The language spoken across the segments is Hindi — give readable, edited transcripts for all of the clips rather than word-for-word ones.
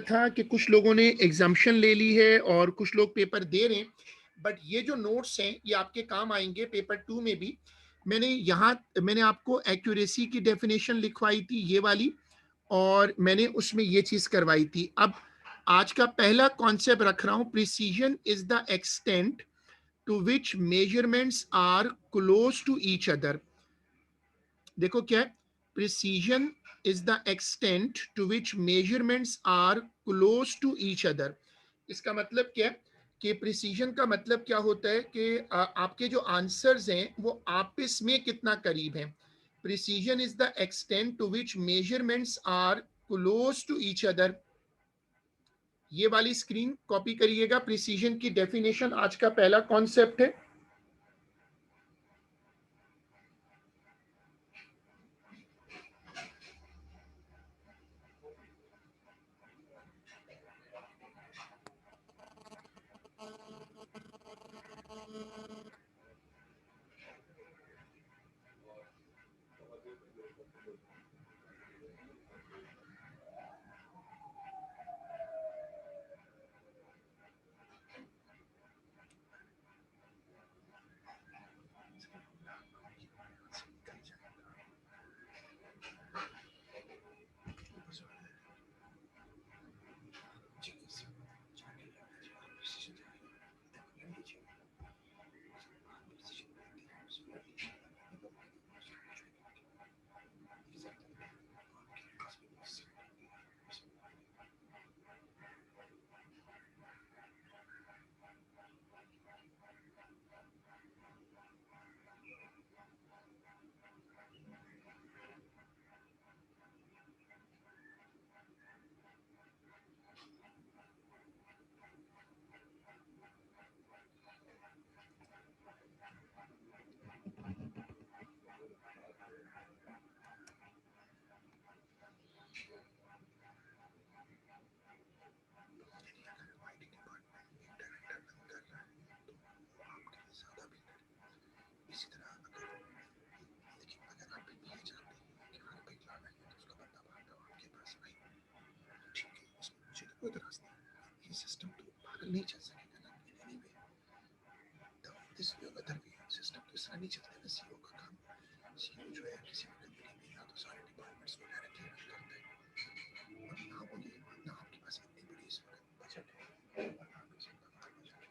था कि कुछ लोगों ने एग्जाम्पशन ले ली है और कुछ लोग पेपर दे रहे हैं, बट ये जो नोट्स हैं ये आपके काम आएंगे पेपर 2 में भी। मैंने आपको एक्यूरेसी की डेफिनेशन लिखवाई थी ये वाली, और मैंने उसमें ये चीज करवाई थी। अब आज का पहला कॉन्सेप्ट रख रहा हूं, precision is the extent to which measurements are close to each other. देखो क्या है, precision is the extent to which measurements are close to each other. इसका मतलब क्या है कि प्रिसीजन का मतलब क्या होता है कि आपके जो आंसर्स हैं वो आपस में कितना करीब हैं। Precision is the extent to which measurements are close to each other. ये वाली स्क्रीन कॉपी करिएगा, प्रिसीजन की डेफिनेशन आज का पहला कॉन्सेप्ट है। सिस्टम तो पागल नहीं चल सकेगा ना, सिस्टम तो इस तरह नहीं चलता है। सीईओ का काम, सीईओ जो है किसी भी कंपनी में या तो सारे डिपार्टमेंट्स को डायरेक्टली रन करता है, और ना बोलिए ना आपके पास इतनी बड़ी इस वक्त बजट है और ना आपके पास इतना बड़ा बजट है।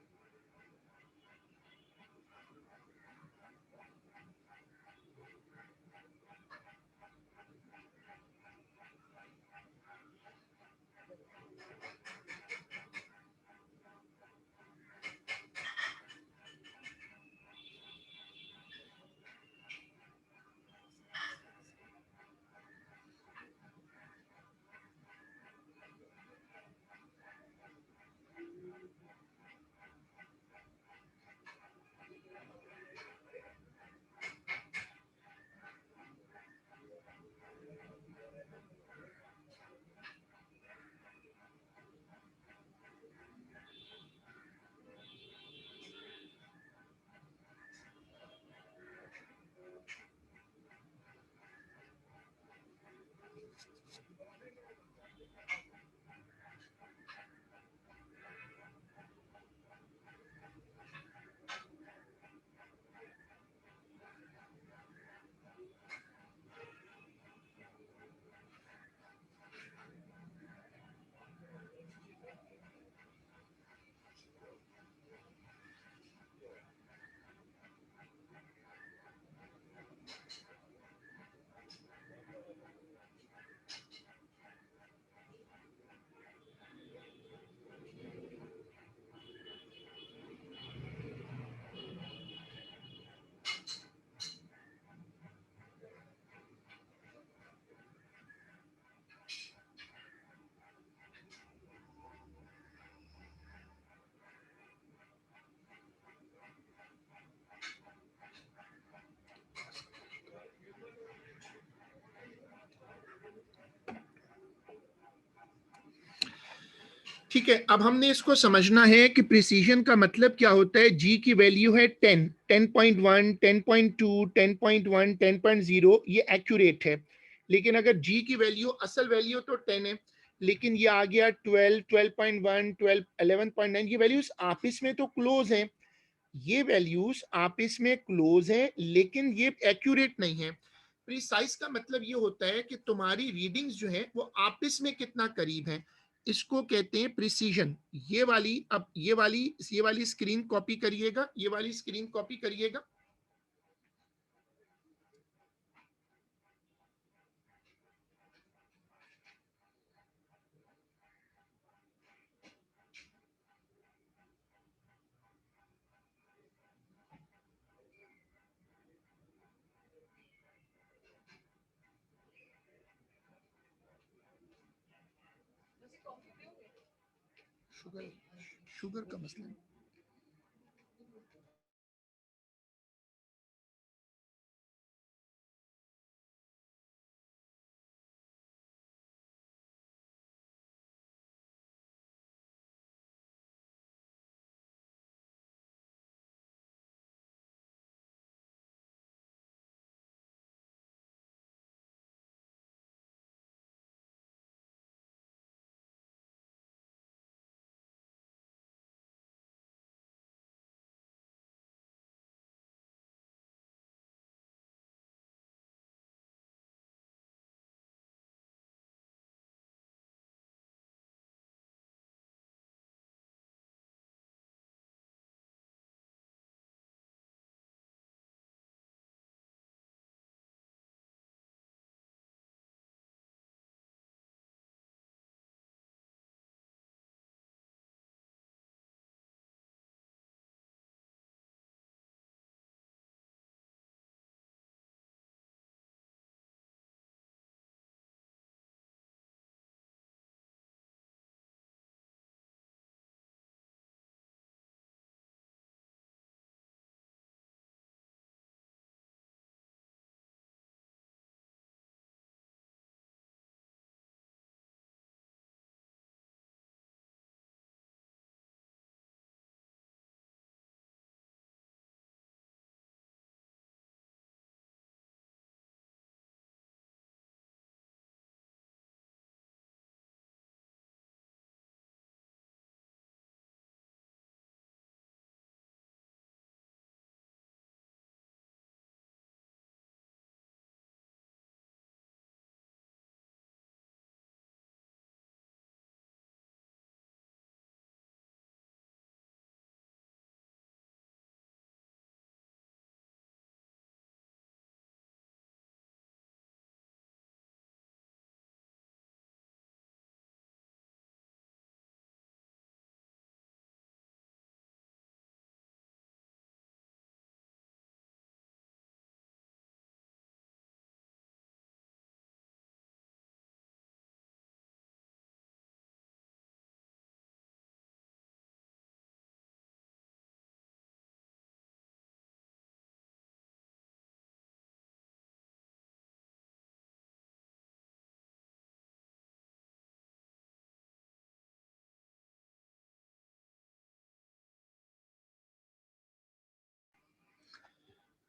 ठीक है, अब हमने इसको समझना है कि प्रिसीजन का मतलब क्या होता है। जी की वैल्यू है 10, 10.1, 10.2, 10.1, 10.0, ये एक्यूरेट है। लेकिन अगर जी की वैल्यू, असल वैल्यू तो 10 है, लेकिन ये आ गया 12, 12.1, 12, 11.9, ये वैल्यूज आपस में तो क्लोज हैं, ये वैल्यूज आपस में क्लोज हैं, लेकिन ये एक्यूरेट नहीं है। प्रिसाइज का मतलब ये होता है कि तुम्हारी रीडिंग्स जो है वो आपस में कितना करीब है, इसको कहते हैं प्रिसीजन। ये वाली, अब ये वाली स्क्रीन कॉपी करिएगा, ये वाली स्क्रीन कॉपी करिएगा। शुगर, शुगर का मसला है।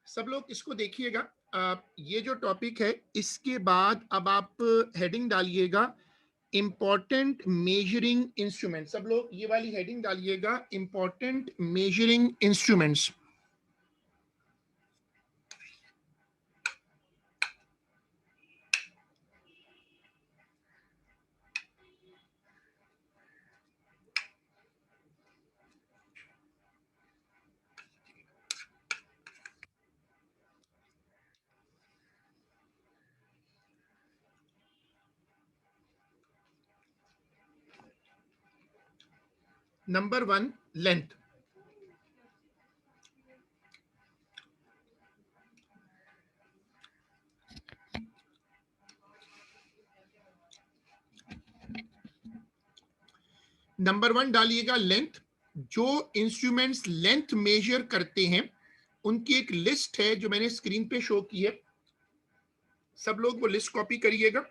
सब लोग इसको देखिएगा। ये जो टॉपिक है, इसके बाद अब आप हेडिंग डालिएगा इंपॉर्टेंट मेजरिंग इंस्ट्रूमेंट। सब लोग ये वाली हेडिंग डालिएगा, important measuring instruments. Number 1, length. Number 1 डालिएगा लेंथ। जो इंस्ट्रूमेंट्स लेंथ मेजर करते हैं उनकी एक लिस्ट है जो मैंने स्क्रीन पे शो की है, सब लोग वो लिस्ट कॉपी करिएगा।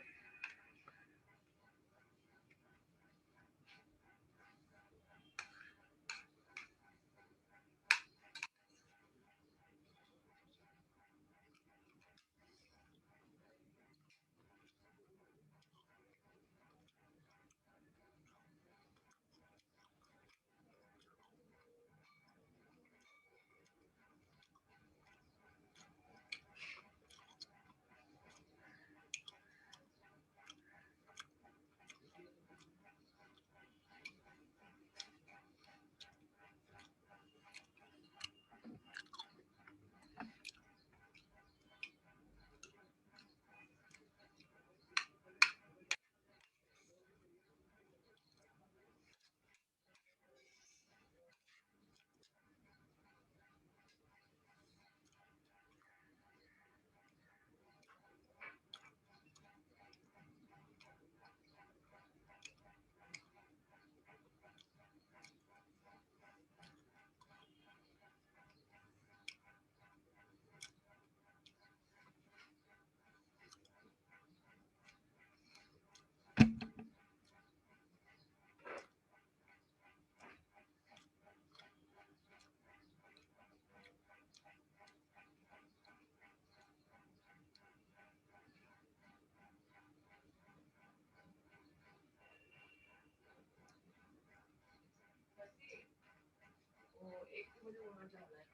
एक तो मुझे वहाँ जाना है,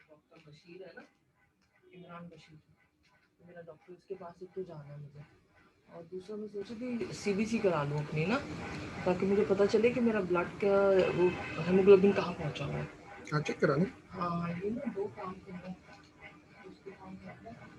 डॉक्टर बशीर है ना, इमरान बशीर, तो मेरा डॉक्टर उसके पास एक तो जाना है मुझे, और दूसरा मैं सोची थी सीबीसी करा लूँ अपनी ना, ताकि मुझे पता चले कि मेरा ब्लड का वो हेमोग्लोबिन कहाँ पहुँचा हुआ है। हाँ चेक करा लें। हाँ ये ना दो काम करना है, उसके काम करना है।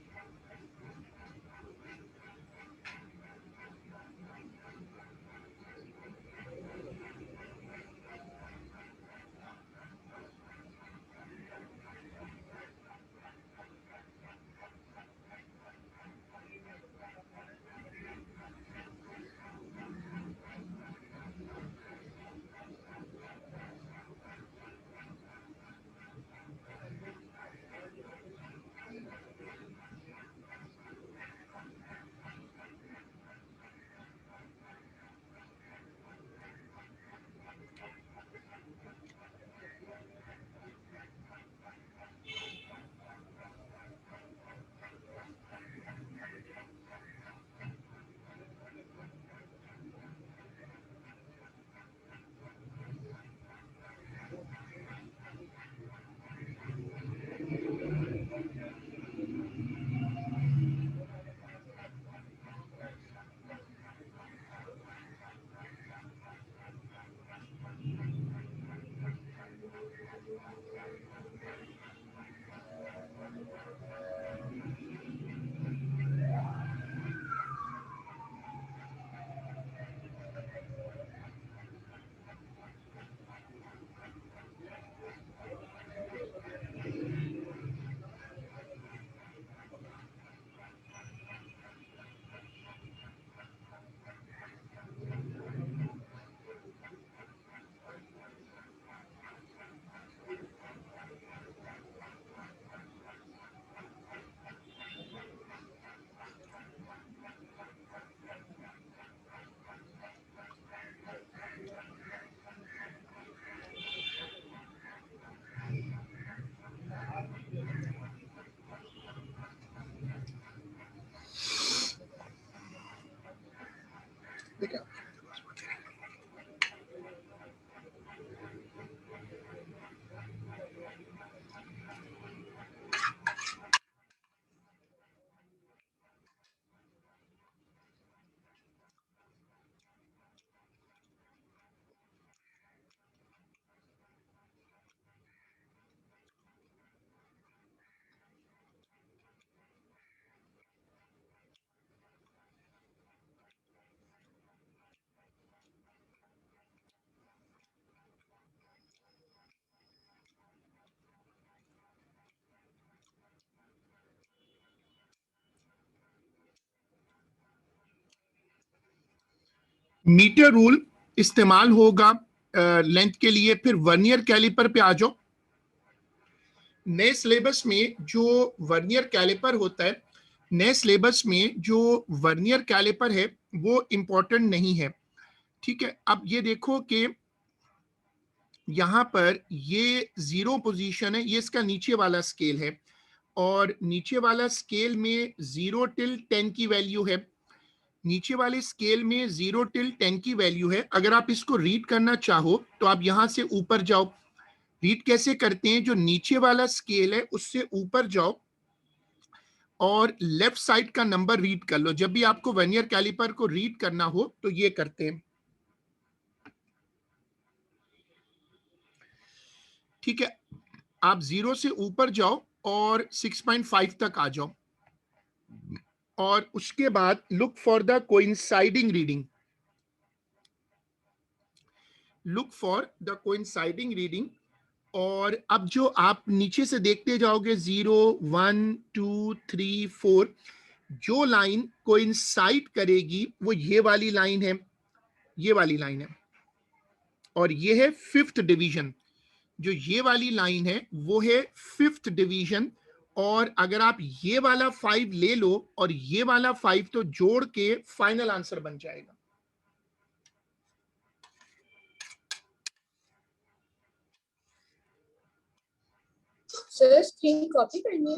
ठीक है, मीटर रूल इस्तेमाल होगा लेंथ के लिए। फिर वर्नियर कैलिपर पे आ जाओ। नए सिलेबस में जो वर्नियर कैलिपर होता है, नए सिलेबस में जो वर्नियर कैलिपर है वो इंपॉर्टेंट नहीं है। ठीक है, अब ये देखो कि यहाँ पर ये 0 पोजीशन है, ये इसका नीचे वाला स्केल है, और नीचे वाला स्केल में 0 till 10 की वैल्यू है। नीचे वाले स्केल में 0 till 10 की वैल्यू है। अगर आप इसको रीड करना चाहो तो आप यहां से ऊपर जाओ। रीड कैसे करते हैं? जो नीचे वाला स्केल है उससे ऊपर जाओ और लेफ्ट साइड का नंबर रीड कर लो। जब भी आपको वर्नियर कैलिपर को रीड करना हो तो ये करते हैं। ठीक है, आप 0 से ऊपर जाओ और 6.5 तक आ जाओ, और उसके बाद look for the coinciding reading. Look for the coinciding reading. और अब जो आप नीचे से देखते जाओगे 0 1 2 3 4, जो लाइन कोइंसाइड करेगी वो ये वाली लाइन है, ये वाली लाइन है, और ये है फिफ्थ डिवीजन। जो ये वाली लाइन है वो है फिफ्थ डिवीजन। और अगर आप ये वाला 5 ले लो और ये वाला 5 तो जोड़ के फाइनल आंसर बन जाएगा। सर स्क्रीन कॉपी करनी है?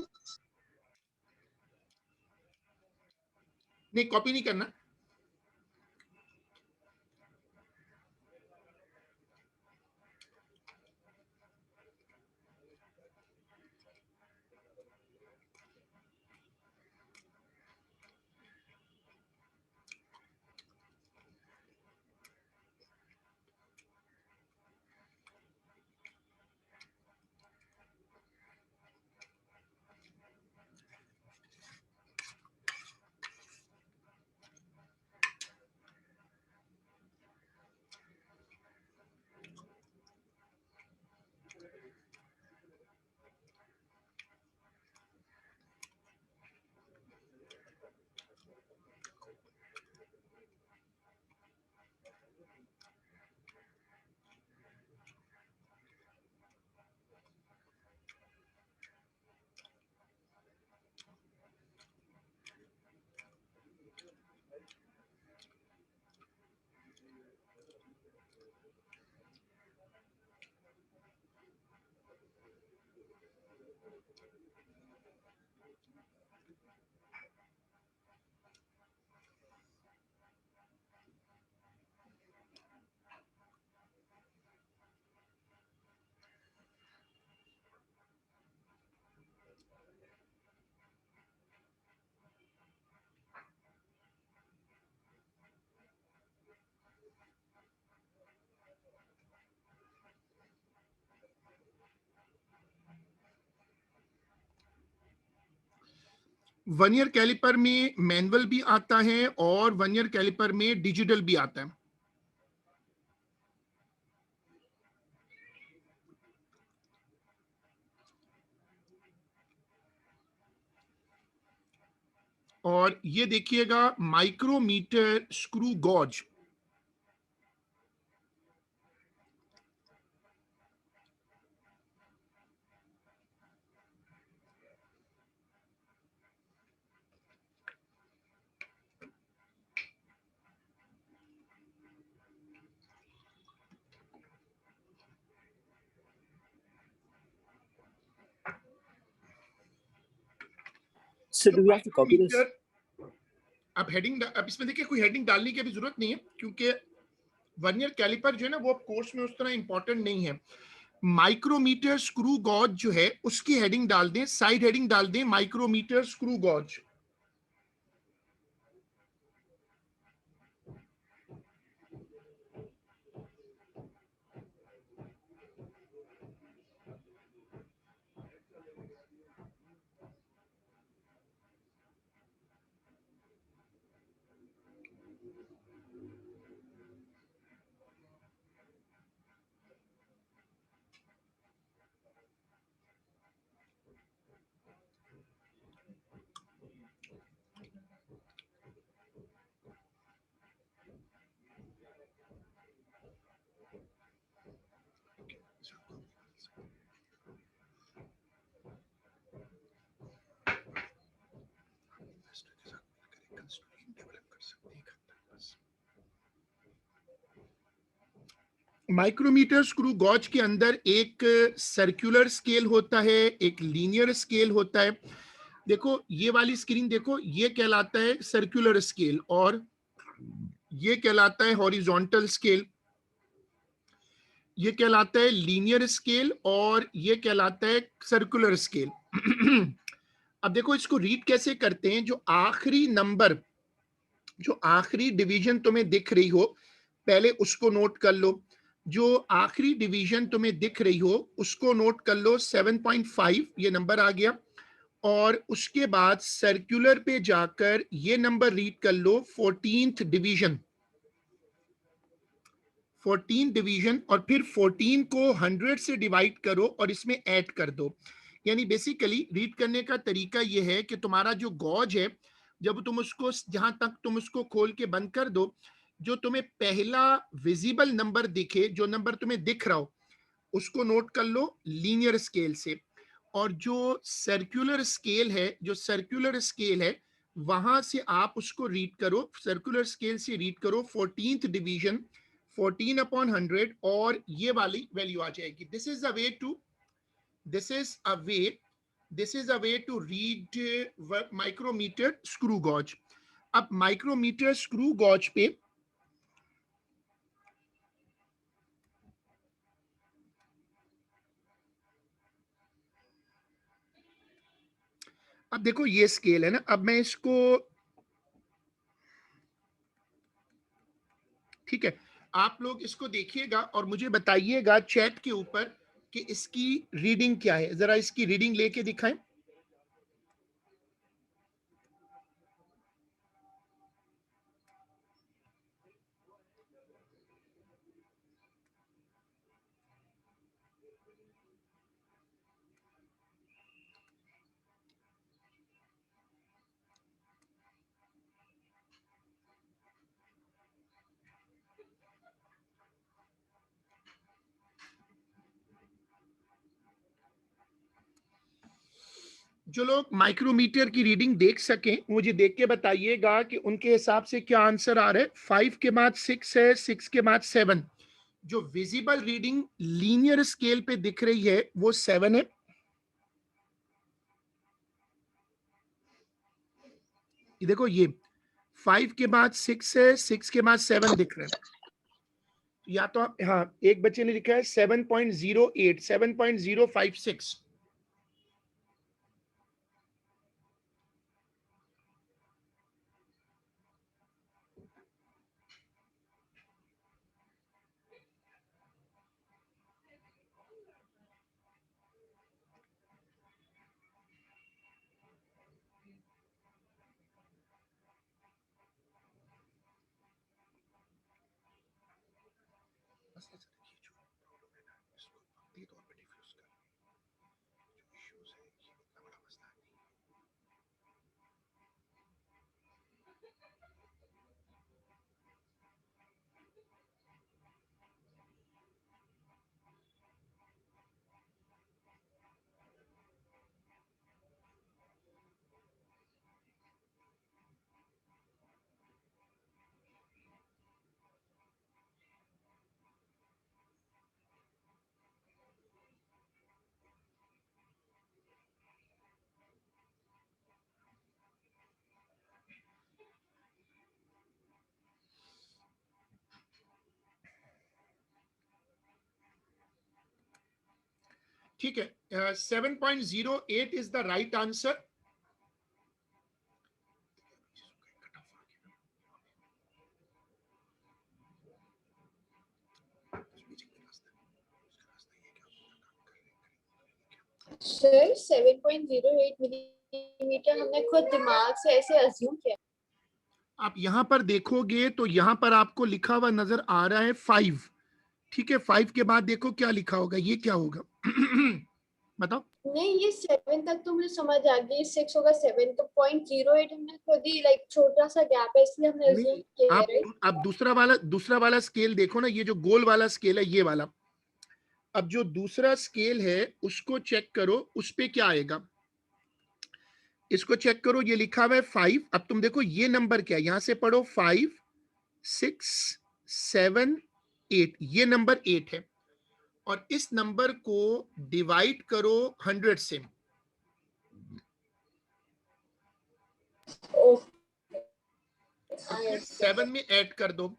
नहीं, कॉपी नहीं करना। वर्नियर कैलिपर में मैनुअल भी आता है और वर्नियर कैलिपर में डिजिटल भी आता है। और ये देखिएगा micrometer screw gauge. So do we have to copy this? अब हेडिंग, अब इसमें देखिए कोई हेडिंग डालने की भी जरूरत नहीं है, क्योंकि वर्नियर कैलिपर जो है ना वो अब कोर्स में उस तरह इंपॉर्टेंट नहीं है। माइक्रोमीटर स्क्रू गॉज जो है उसकी हेडिंग डाल दें, साइड हेडिंग डाल दें micrometer screw gauge. Micrometer screw gauge के अंदर एक सर्कुलर स्केल होता है, एक लीनियर स्केल होता है। देखो ये वाली स्क्रीन देखो, ये कहलाता है सर्कुलर स्केल और ये कहलाता है हॉरिजॉन्टल स्केल। ये कहलाता है लीनियर स्केल और ये कहलाता है सर्कुलर स्केल। अब देखो इसको रीड कैसे करते हैं। जो आखिरी नंबर, जो आखिरी डिवीजन तुम्हें दिख रही हो पहले उसको नोट कर लो। जो आखिरी डिवीजन तुम्हें दिख रही हो उसको नोट कर लो, 7.5 ये नंबर आ गया। और उसके बाद सर्कुलर पे जाकर ये नंबर रीड कर लो, 14th डिवीजन। 14 डिवीजन और फिर 14 को 100 से डिवाइड करो और इसमें ऐड कर दो। यानी बेसिकली रीड करने का तरीका यह है कि तुम्हारा जो गॉज है, जब तुम उसको जहां तक तुम उसको खोल के बंद कर दो, जो तुम्हें पहला विजिबल नंबर दिखे, जो नंबर तुम्हें दिख रहा हो उसको नोट कर लो लीनियर स्केल से। और जो सर्कुलर स्केल है, जो सर्कुलर स्केल है वहां से आप उसको रीड करो, सर्कुलर स्केल से रीड करो 14th डिवीजन, 14/100 और ये वाली वैल्यू आ जाएगी। This is a way to, this is a way, this is a way to read micrometer screw gauge. अब माइक्रोमीटर स्क्रू गॉज पे अब देखो ये स्केल है ना, अब मैं इसको, ठीक है, आप लोग इसको देखिएगा और मुझे बताइएगा चैट के ऊपर कि इसकी रीडिंग क्या है। जरा इसकी रीडिंग लेके दिखाएं। जो लोग माइक्रोमीटर की रीडिंग देख सकें मुझे देख के बताइएगा कि उनके हिसाब से क्या आंसर आ रहा है। 5 के बाद 6 है, 6 के बाद 7। जो विजिबल रीडिंग लीनियर स्केल पे दिख रही है वो 7 है। ये देखो ये 5 के बाद 6 है, 6 के बाद 7 दिख रहा है। या तो हाँ, एक बच्चे ने लिखा है 7.08, 7.056। मसला सर ये जो प्रॉब्लम है ना इसको पक्के तौर पे डिफ्यूज कर जो इश्यूज है ये इतना बड़ा मसला नहीं है। ठीक है, 7.08 is the right answer. Sir 7.08 millimetre हमने खुद दिमाग से ऐसे अज्यूम किया। आप यहां पर देखोगे तो यहां पर आपको लिखा हुआ नजर आ रहा है 5। ठीक है, 5 के बाद देखो क्या लिखा होगा, ये क्या होगा? बताओ। नहीं, ये 7 तक तो मुझे समझ आ गई, 6 होगा, 7 तो 0.08 हमने खुद ही लाइक छोटा सा गैप है इसलिए हमने अज्यूम नहीं, किया है, राइट? आप दूसरा वाला स्केल देखो ना, ये जो गोल वाला स्केल है ये वाला। अब जो दूसरा स्केल है उसको चेक करो, उस पे क्या आएगा, इसको चेक करो, ये लिखा हुआ है 5। अब तुम देखो ये नंबर क्या है, यहां से पढ़ो 5 6 7 8, ये नंबर 8 है और इस नंबर को डिवाइड करो 100 से, ओके, और फिर 7 में ऐड कर दो।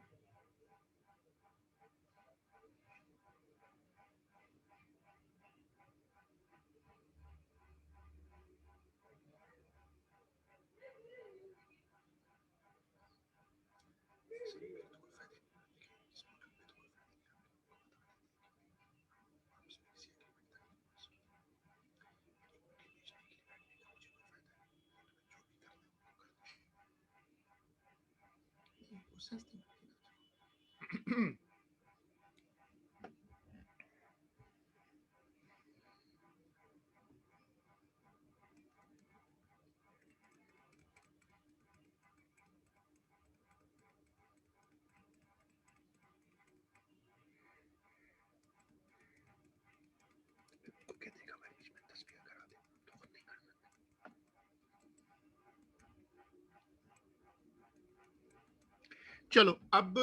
चलो अब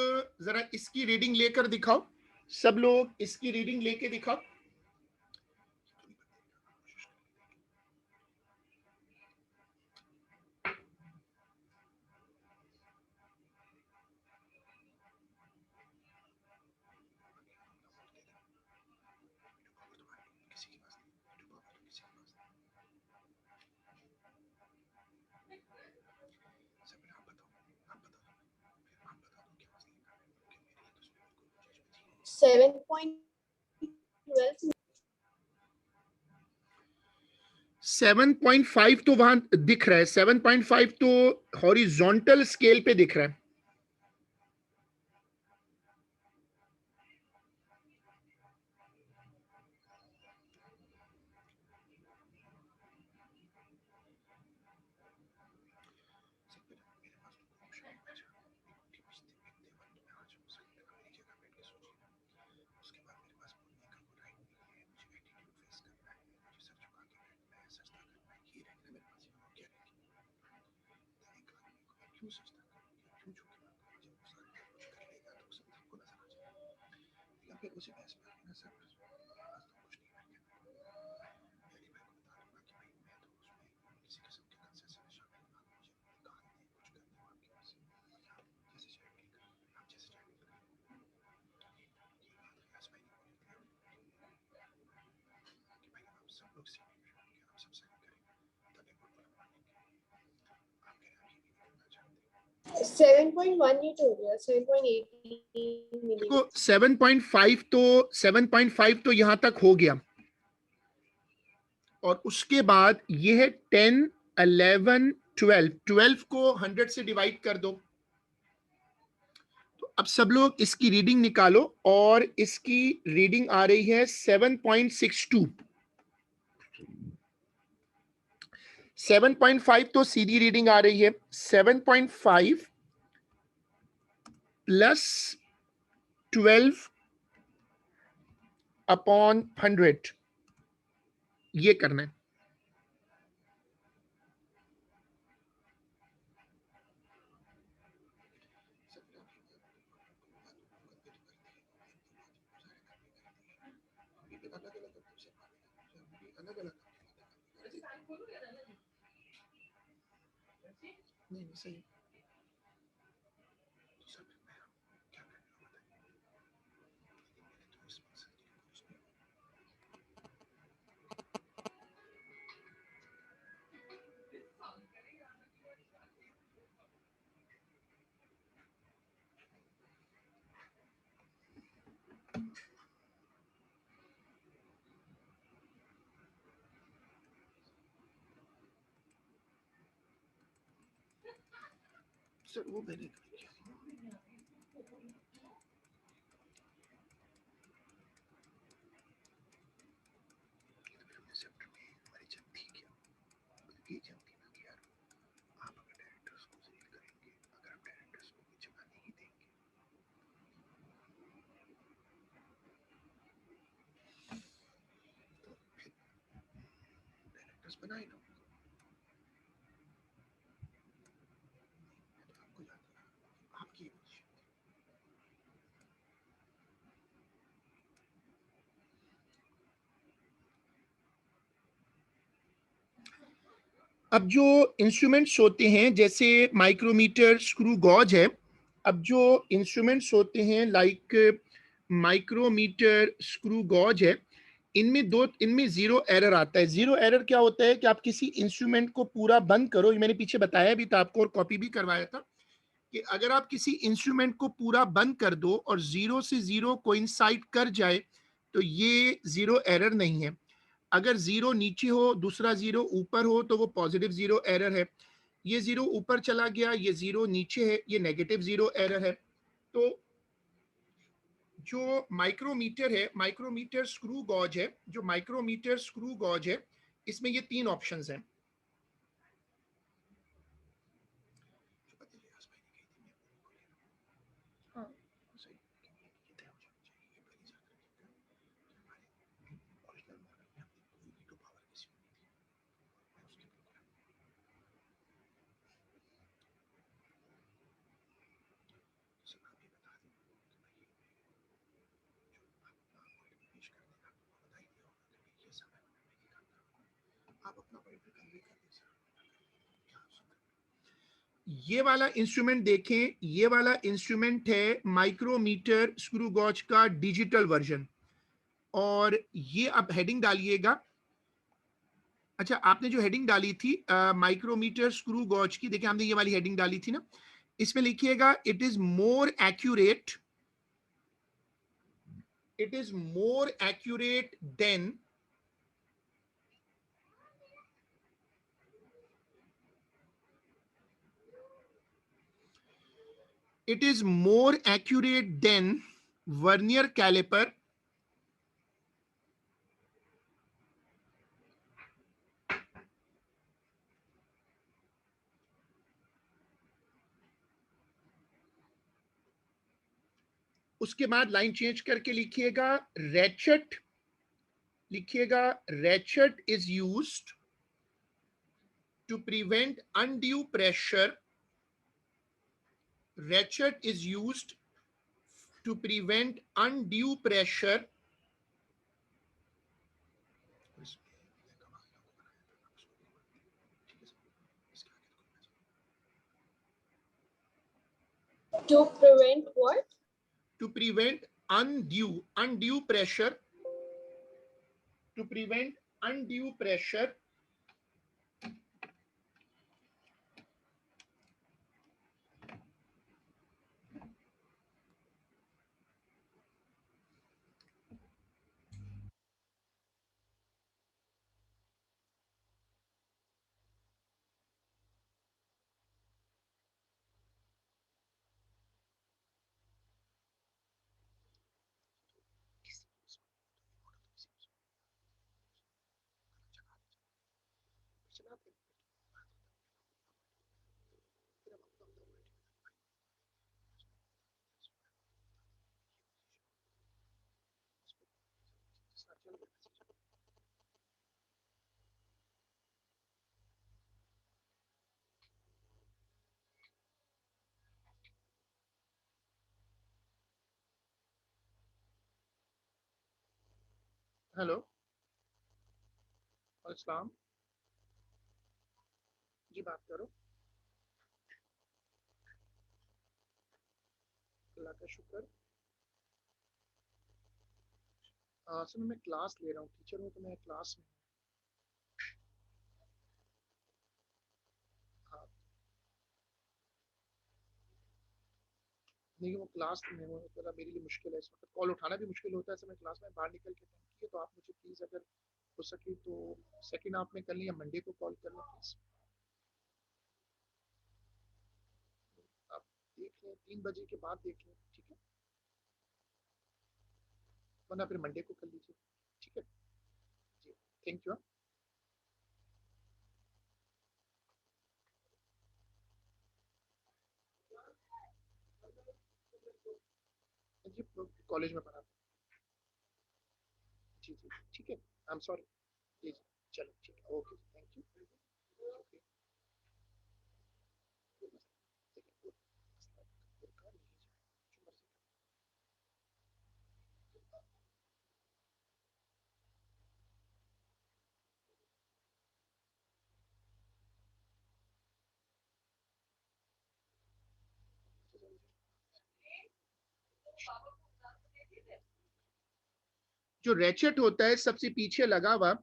जरा इसकी रीडिंग लेकर दिखाओ, सब लोग इसकी रीडिंग लेके दिखाओ। सेवन पॉइंट 7.5 तो वहां दिख रहा है, 7.5 तो हॉरिजॉन्टल स्केल पे दिख रहा है। सेवन पॉइंट वन एट हो गया, 7.18 देखो मिलीमीटर। 7.5 तो यहां तक हो गया, और उसके बाद ये है 10 11 12 12 को 100 से डिवाइड कर दो, तो अब सब लोग इसकी रीडिंग निकालो और इसकी रीडिंग आ रही है 7.62। 7.5 तो सीधी रीडिंग आ रही है। 7.5 प्लस 12 अपॉन 100 ये करना है। नहीं सही सर वो मैंने बनाए ना आपकी। अब जो इंस्ट्रूमेंट्स होते हैं जैसे माइक्रोमीटर, स्क्रू गॉज है। अब जो इंस्ट्रूमेंट्स होते हैं लाइक माइक्रोमीटर, स्क्रू गॉज है, इनमें जीरो एरर आता है। जीरो एरर क्या होता है कि आप किसी इंस्ट्रूमेंट को पूरा बंद करो, ये मैंने पीछे बताया भी था आपको और कॉपी भी करवाया था कि अगर आप किसी इंस्ट्रूमेंट को पूरा बंद कर दो और जीरो से जीरो कोइंसाइड कर जाए तो ये जीरो एरर नहीं है। अगर जीरो नीचे हो, दूसरा जीरो ऊपर हो तो वो पॉजिटिव जीरो एरर है। ये जीरो ऊपर चला गया, ये जीरो नीचे है, ये नेगेटिव जीरो एरर है। तो जो माइक्रोमीटर है, माइक्रोमीटर स्क्रू गॉज है, जो माइक्रोमीटर स्क्रू गॉज है, इसमें ये तीन ऑप्शंस हैं। ये वाला इंस्ट्रूमेंट देखें, ये वाला इंस्ट्रूमेंट है माइक्रोमीटर स्क्रू गॉज का डिजिटल वर्जन। और ये आप हेडिंग डालिएगा। अच्छा, आपने जो हेडिंग डाली थी माइक्रोमीटर स्क्रू गॉज की, देखिए हमने ये वाली हेडिंग डाली थी ना, इसमें लिखिएगा it is more accurate, it is more accurate then it is more accurate than vernier caliper उसके बाद लाइन चेंज करके लिखिएगा रेचेट, लिखिएगा ratchet is used to prevent undue pressure, ratchet is used to prevent undue pressure To prevent what? to prevent undue pressure, to prevent undue pressure hello, अस्सलाम जी, बात करो। अल्लाह का शुक्र। सर मैं क्लास ले रहा हूँ, टीचर हूँ, तो मैं क्लास में हूँ। हाँ, नहीं वो क्लास में हूँ, थोड़ा मेरे लिए मुश्किल है इस वक्त, कॉल उठाना भी मुश्किल होता है। सर मैं क्लास में बाहर निकल के टाइम की है, तो आप मुझे प्लीज़ अगर हो सके तो सेकंड हाफ में कर लें या मंडे को कॉल कर लें प्लीज़। आप देख लें, 3 बजे के बाद देख लें, ठीक है, वरना फिर मंडे को कर लीजिए, ठीक है जी। Thank you. जी, कॉलेज में पढ़ाता हूँ। जी जी, ठीक है, आई एम सॉरी। जी जी, चलो ठीक है, ओके, थैंक यू। ओके, जो रेचेट होता है सबसे पीछे लगा हुआ,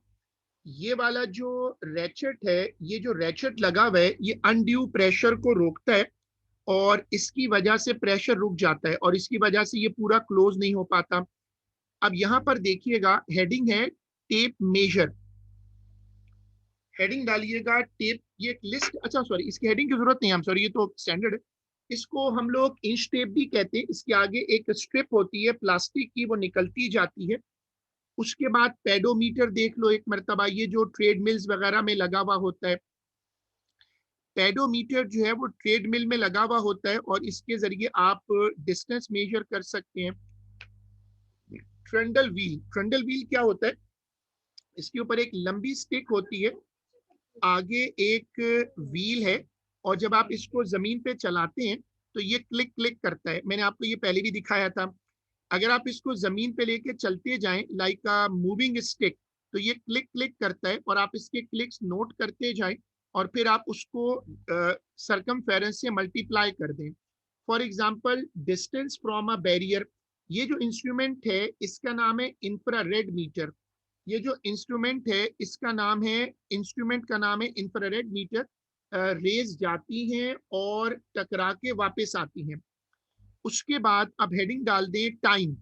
ये वाला जो रेचेट है, ये जो रेचेट लगा हुआ है, ये अनड्यू प्रेशर को रोकता है, और इसकी वजह से प्रेशर रुक जाता है, और इसकी वजह से ये पूरा क्लोज नहीं हो पाता। अब यहां पर देखिएगा, हेडिंग है टेप मेजर, हेडिंग डालिएगा टेप, ये एक लिस्ट, अच्छा सॉरी, इसकी हेडिंग की जरूरत नहीं है, सॉरी, ये तो स्टैंडर्ड है। इसको हम लोग इंच टेप भी कहते हैं। इसके आगे एक स्ट्रिप होती है प्लास्टिक की, वो निकलती जाती है। उसके बाद पेडोमीटर देख लो एक मरतबा, ये जो ट्रेड मिल्स वगैरह में लगा हुआ होता है, पेडोमीटर जो है वो ट्रेड मिल में लगा हुआ होता है, और इसके जरिए आप डिस्टेंस मेजर कर सकते हैं। ट्रेंडल व्हील, ट्रेंडल व्हील क्या होता है, इसके ऊपर एक लंबी स्टिक होती है, आगे एक व्हील है, और जब आप इसको जमीन पे चलाते हैं तो ये क्लिक क्लिक करता है। मैंने आपको ये पहले भी दिखाया था। अगर आप इसको जमीन पे लेके चलते जाएं लाइक अ मूविंग स्टिक, तो ये क्लिक क्लिक करता है, और आप इसके क्लिक्स नोट करते जाएं, और फिर आप उसको सरकमफेरेंस से मल्टीप्लाई कर दें। For example, distance from a barrier, ये जो इंस्ट्रूमेंट है इसका नाम है इंफ्रारेड मीटर। ये जो इंस्ट्रूमेंट है इसका नाम है, इंस्ट्रूमेंट का नाम है इंफ्रारेड मीटर। रेज जाती हैं और टकरा के वापस आती हैं। उसके बाद अब हेडिंग डाल दें टाइम।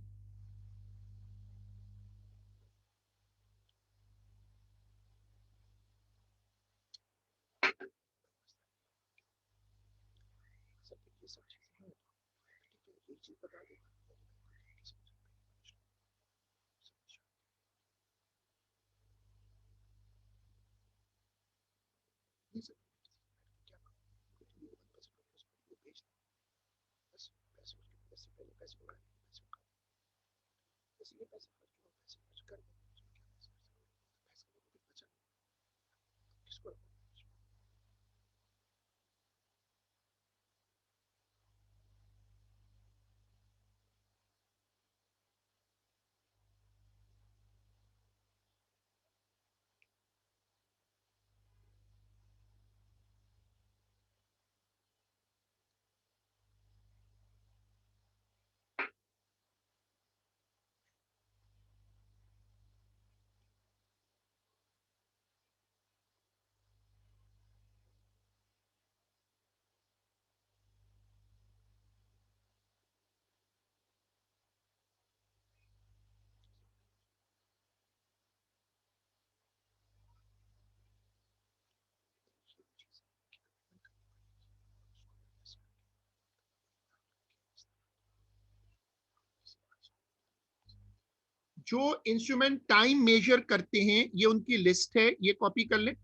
जो इंस्ट्रूमेंट टाइम मेजर करते हैं, ये उनकी लिस्ट है, ये कॉपी कर लें।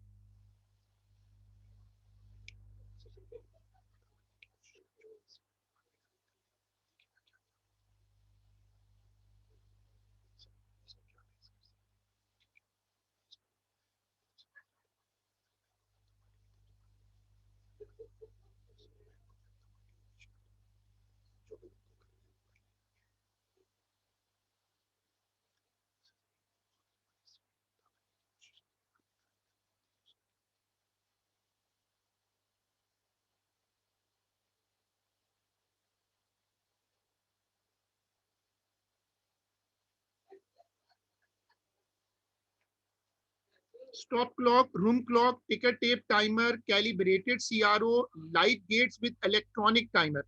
stop clock, room clock, ticker tape timer, calibrated CRO, light gates with electronic timer.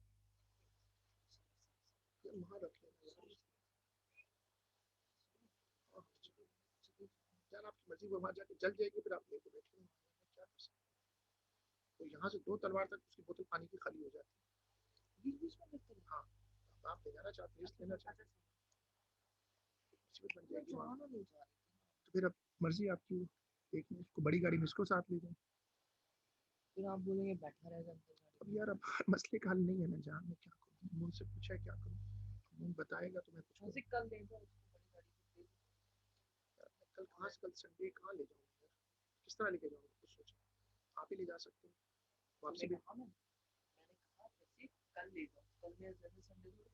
यार आपकी मर्जी, वो वहां जाके जल जाएगी, फिर आप लेके बैठे क्या कर सकते। तो यहाँ से 2 तलवार तक उसकी बोतल पानी की खाली हो जाती है। हाँ, आप ले जाना चाहते हैं, लेना चाहते हैं, बन जाएगी वहाँ। तो फिर अब मर्जी आपकी, देखिए इसको बड़ी गाड़ी में इसको साथ ले जाए। फिर आप बोलेंगे बैठा रहेगा अब यार अब मसले का हल नहीं है ना जान, मैं क्या करूँ, मुझसे पूछा है क्या करूँ, मुझे बताएगा तो मैं कुछ करूँ। कल ले जाओ कल कहाँ से, कल संडे कहाँ ले जाऊँ यार, किस तरह लेके जाऊँगा, कुछ सोचो, आप ही ले जा सकते हो वापसी भी। मैंने कहा वैसे कल ले जाओ, कल मैं जैसे संडे को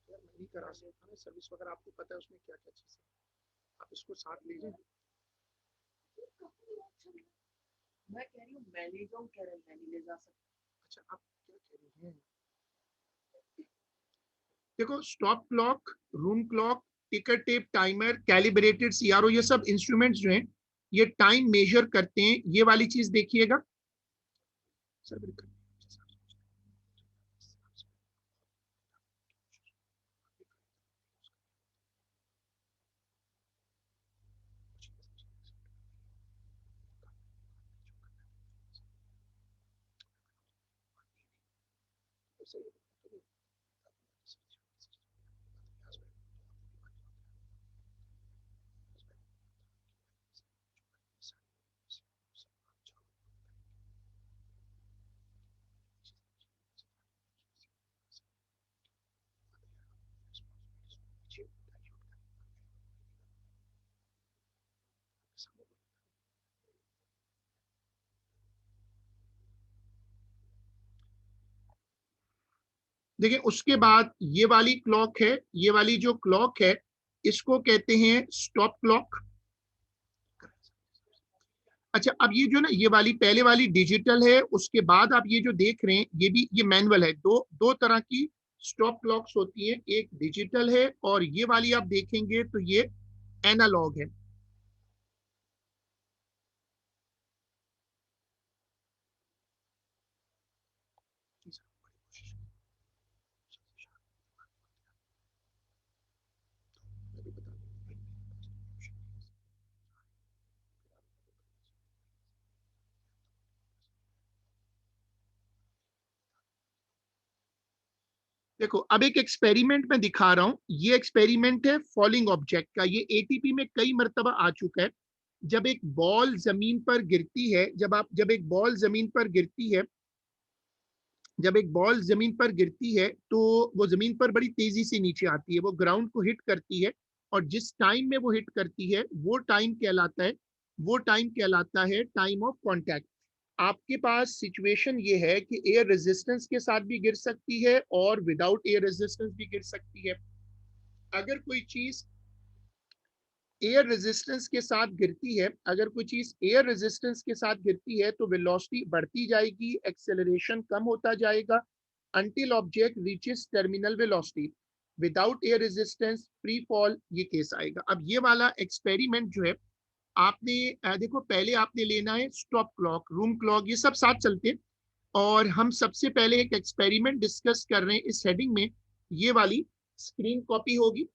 यार मैं नहीं करा सकता ना सर्विस वगैरह, आपको पता है उसमें क्या क्या चीज़ है, आप इसको साथ ले जाए। मैं कह रही हूँ मैं ले जाऊँ, कह रहे मैं नहीं ले जा सकता। अच्छा आप क्या कह रही हैं, देखो स्टॉप क्लॉक, रूम क्लॉक, टिकर टेप टाइमर, कैलिब्रेटेड सीआरओ, ये सब इंस्ट्रूमेंट्स जो हैं ये टाइम मेजर करते हैं। ये वाली चीज देखिएगा सर, देखिए उसके बाद ये वाली क्लॉक है, ये वाली जो क्लॉक है इसको कहते हैं स्टॉप क्लॉक। अच्छा अब ये जो ना ये वाली पहले वाली डिजिटल है, उसके बाद आप ये जो देख रहे हैं ये भी ये मैनुअल है। दो दो तरह की स्टॉप क्लॉक्स होती है, एक डिजिटल है और ये वाली आप देखेंगे तो ये एनालॉग है। देखो अब एक एक्सपेरिमेंट में दिखा रहा हूं, ये एक्सपेरिमेंट है फॉलिंग ऑब्जेक्ट का, ये एटीपी में कई मर्तबा आ चुका है। जब एक बॉल जमीन पर गिरती है, जब एक बॉल जमीन पर गिरती है, जब एक बॉल जमीन पर गिरती है तो वो जमीन पर बड़ी तेजी से नीचे आती है, वो ग्राउंड को हिट करती है और जिस टाइम में वो हिट करती है वो टाइम कहलाता है, वो टाइम कहलाता है टाइम ऑफ कांटेक्ट। आपके पास सिचुएशन ये है कि एयर रेजिस्टेंस के साथ भी गिर सकती है और विदाउट एयर रेजिस्टेंस भी गिर सकती है। अगर कोई चीज एयर रेजिस्टेंस के साथ गिरती है, अगर कोई चीज एयर रेजिस्टेंस के साथ गिरती है तो वेलोसिटी बढ़ती जाएगी, एक्सेलरेशन कम होता जाएगा until object reaches terminal velocity. Without air resistance free fall ये केस आएगा। अब ये वाला एक्सपेरिमेंट जो है आपने देखो पहले आपने लेना है स्टॉप क्लॉक, रूम क्लॉक, ये सब साथ चलते हैं और हम सबसे पहले एक एक्सपेरिमेंट डिस्कस कर रहे हैं इस हेडिंग में। ये वाली स्क्रीन कॉपी होगी,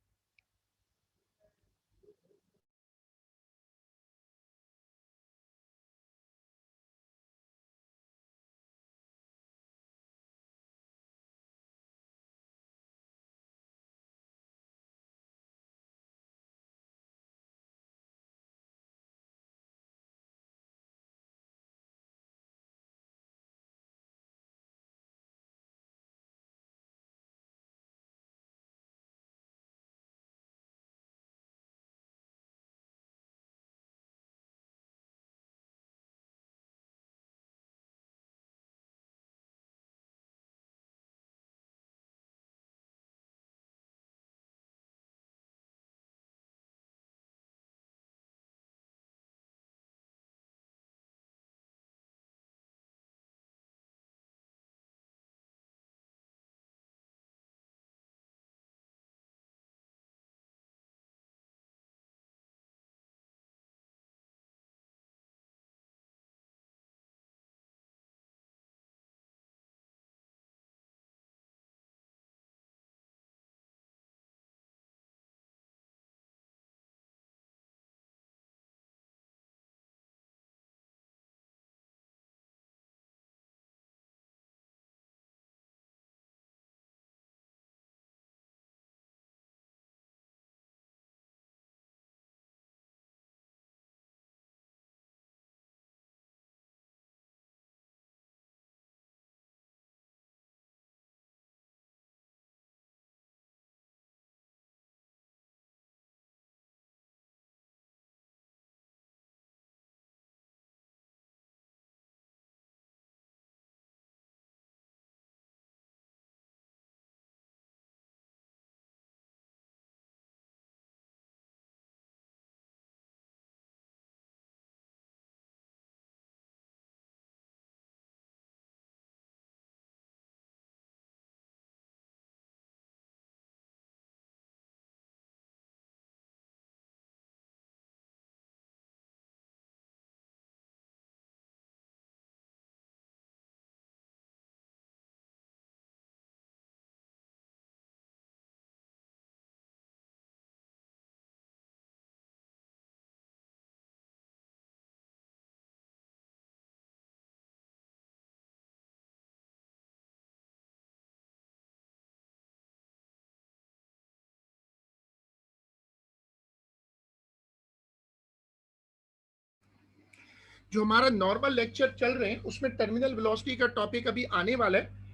जो हमारा नॉर्मल लेक्चर चल रहे हैं उसमें टर्मिनल वेलोसिटी का टॉपिक अभी आने वाला है।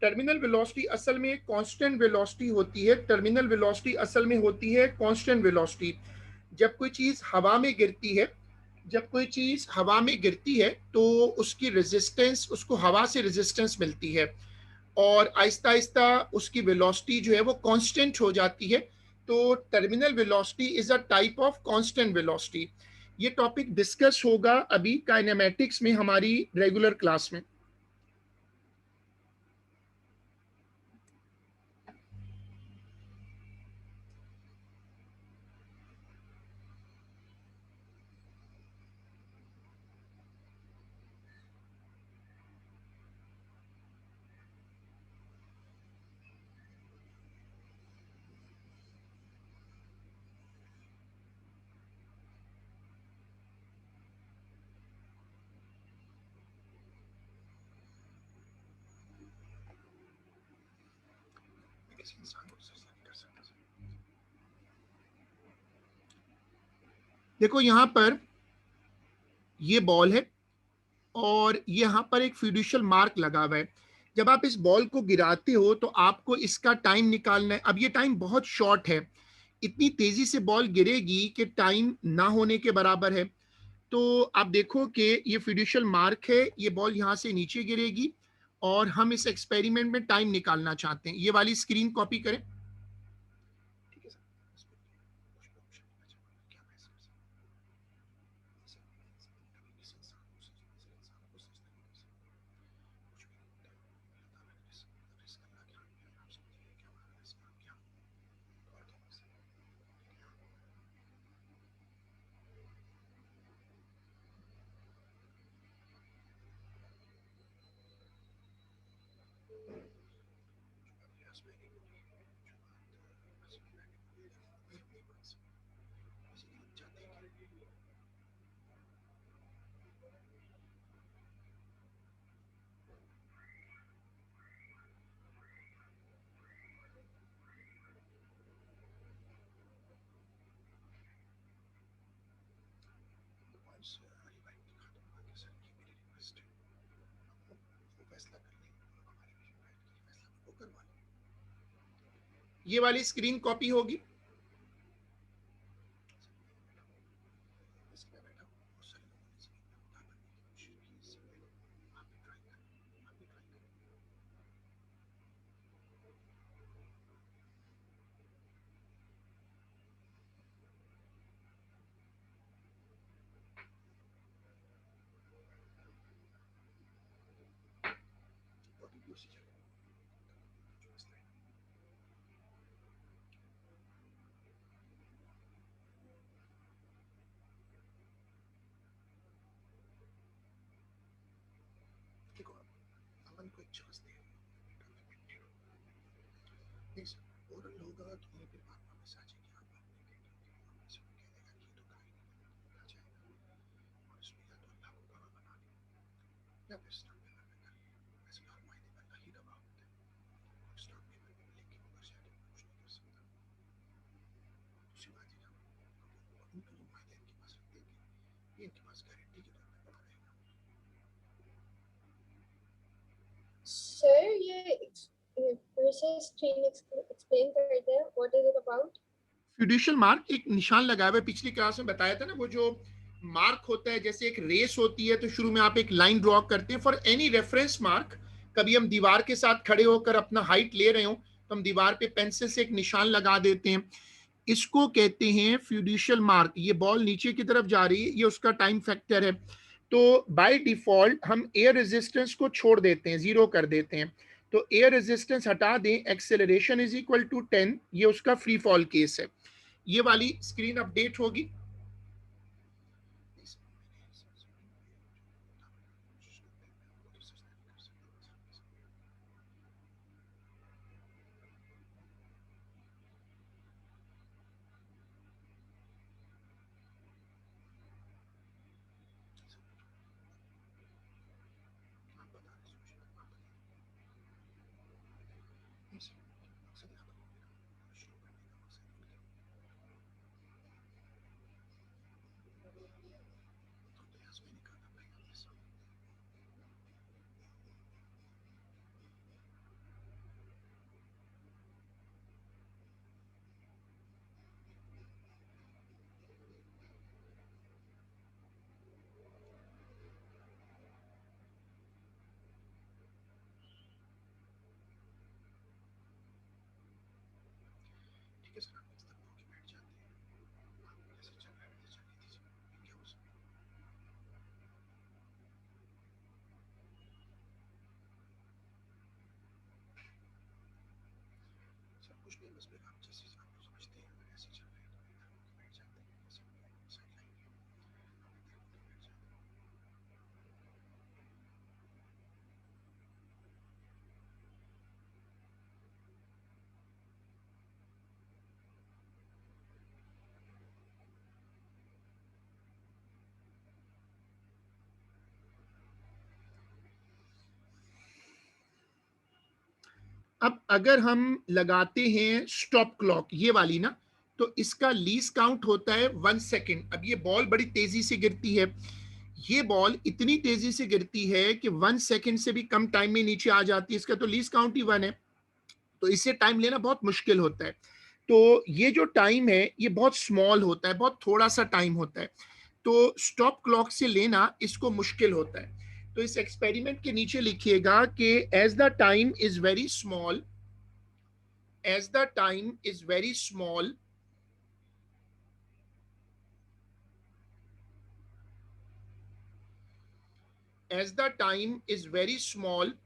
टर्मिनल वेलोसिटी असल में कांस्टेंट वेलोसिटी होती है। टर्मिनल वेलोसिटी असल में होती है कांस्टेंट वेलोसिटी। जब कोई चीज हवा में गिरती है, जब कोई चीज हवा में गिरती है तो उसकी रेजिस्टेंस, उसको हवा से रेजिस्टेंस मिलती है और आहिस्ता आहिस्ता उसकी वेलोसिटी जो है वो कांस्टेंट हो जाती है। तो terminal velocity is a type of constant velocity. ये टॉपिक डिस्कस होगा अभी काइनेमेटिक्स में हमारी रेगुलर क्लास में। देखो यहां पर ये बॉल है और यहाँ पर एक फिड्यूशियल मार्क लगा हुआ है। जब आप इस बॉल को गिराते हो तो आपको इसका टाइम निकालना है। अब ये टाइम बहुत शॉर्ट है, इतनी तेजी से बॉल गिरेगी कि टाइम ना होने के बराबर है। तो आप देखो कि ये फिड्यूशियल मार्क है, ये बॉल यहाँ से नीचे गिरेगी और हम इस एक्सपेरिमेंट में टाइम निकालना चाहते हैं। ये वाली स्क्रीन कॉपी करें। ठीक है सर। ये वाली स्क्रीन कॉपी होगी। देखो अमन को एक चांस दे, ओरल होगा तो हमें फिर बाद में मैसेज है कि आप आपने कह देगा कि ये तो कहीं नहीं आ जाएगा और इसमें या तो अल्लाह को गवाह बना ले या फिर स्टॉक पेपर में कर ले। वैसे हर मायने में अल्लाह ही गवाह होता है। स्टॉक पेपर में लिख के ऊपर से कुछ नहीं कर सकता। दूसरी बात है ना, उनके जो मायने इनके पास रख देंगे, ये इनके पास गारंटी के तौर पर बना रहेगा। सर ये फिर से स्क्रीन एक्सप्लेन कर दे, what is it about? Fiducial mark एक निशान लगाया हुआ है। पिछली क्लास में बताया था ना, वो जो मार्क होता है, जैसे एक रेस होती है तो शुरू में आप एक लाइन ड्रॉ करते हैं फॉर एनी रेफरेंस मार्क। कभी हम दीवार के साथ खड़े होकर अपना हाइट ले रहे हो तो हम दीवार पे पेंसिल से एक निशान लगा देते हैं। इसको कहते हैं फिड्यूशियल मार्क। ये बॉल नीचे की तरफ जा रही है, ये उसका टाइम फैक्टर है। तो बाय डिफॉल्ट हम एयर रेजिस्टेंस को छोड़ देते हैं, जीरो कर देते हैं। तो एयर रेजिस्टेंस हटा दें, एक्सेलरेशन इज इक्वल टू 10, ये उसका फ्री फॉल केस है। ये वाली स्क्रीन अपडेट होगी। ठीक है सर, आप तक होके बैठ जाते हैं, जैसे चल रहा है वैसे चलने दीजिए, क्या हो सकता है। सब कुछ नहीं, बस फिर आप जैसे आप समझते हैं अगर ऐसे चल रहे हैं तो इधर होके बैठ जाते हैं, ऐसे साइड लाइन पे इधर होके बैठ जाते हैं। अब अगर हम लगाते हैं स्टॉप क्लॉक ये वाली ना, तो इसका लीज काउंट होता है 1 सेकेंड। अब ये बॉल बड़ी तेजी से गिरती है, ये बॉल इतनी तेजी से गिरती है कि 1 सेकेंड से भी कम टाइम में नीचे आ जाती है, इसका तो लीज काउंट ही 1 है, तो इससे टाइम लेना बहुत मुश्किल होता है। तो ये जो टाइम है ये बहुत स्मॉल होता है, बहुत थोड़ा सा टाइम होता है, तो स्टॉप क्लॉक से लेना इसको मुश्किल होता है। तो इस एक्सपेरिमेंट के नीचे लिखिएगा कि as the time is very small, as the time is very small, as the time is very small,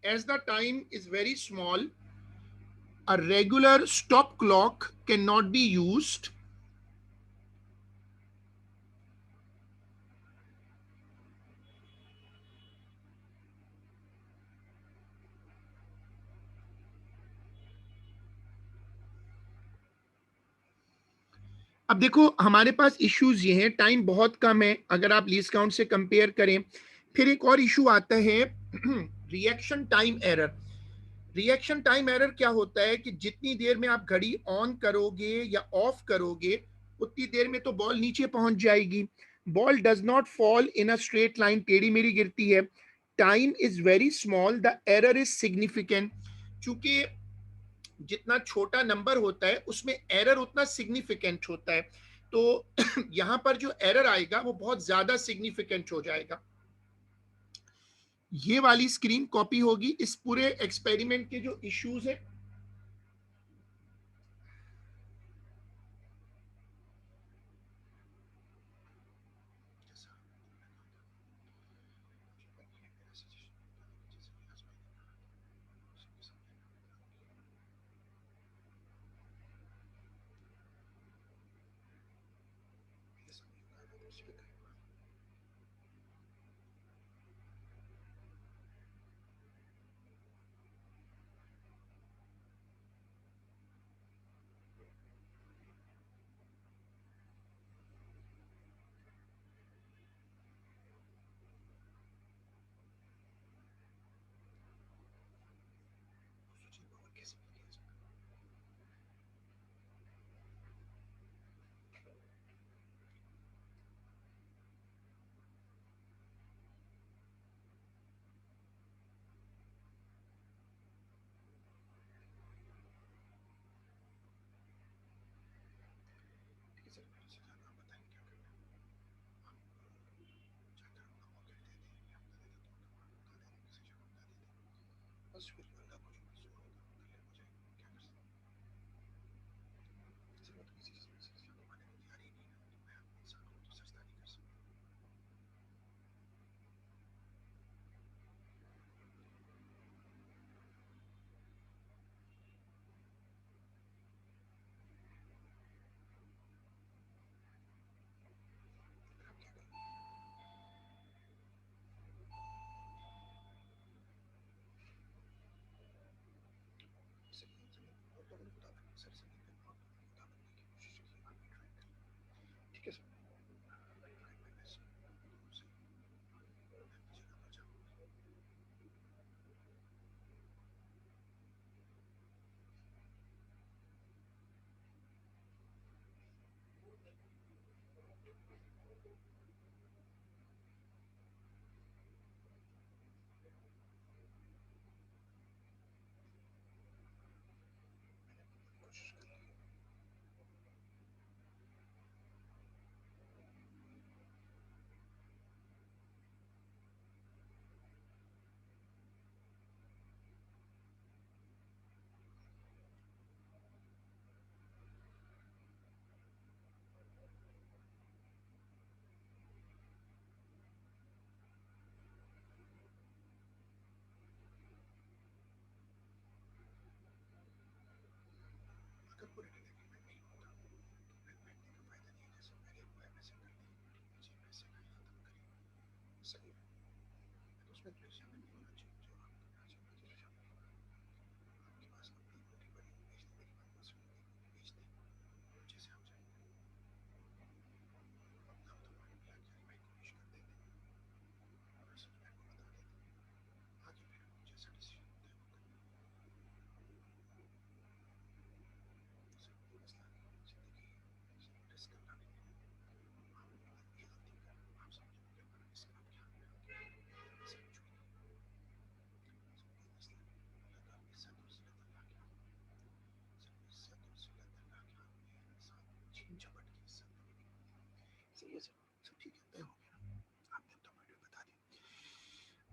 as the time is very small, a regular stop clock cannot be used. अब देखो हमारे पास इश्यूज ये हैं, टाइम बहुत कम है अगर आप लीस्ट काउंट से कंपेयर करें। फिर एक और इशू आता है reaction time error. Reaction time error क्या होता है कि जितनी देर में आप घड़ी ऑन करोगे या ऑफ करोगे उतनी देर में तो बॉल नीचे पहुंच जाएगी। Ball does not fall in a straight line, टेढ़ी मेढ़ी गिरती है। Time is very small, the error is significant. चूंकि जितना छोटा नंबर होता है उसमें एरर उतना सिग्निफिकेंट होता है, तो यहां पर जो एरर आएगा वो बहुत ज्यादा सिग्निफिकेंट हो जाएगा। ये वाली स्क्रीन कॉपी होगी, इस पूरे एक्सपेरिमेंट के जो इश्यूज है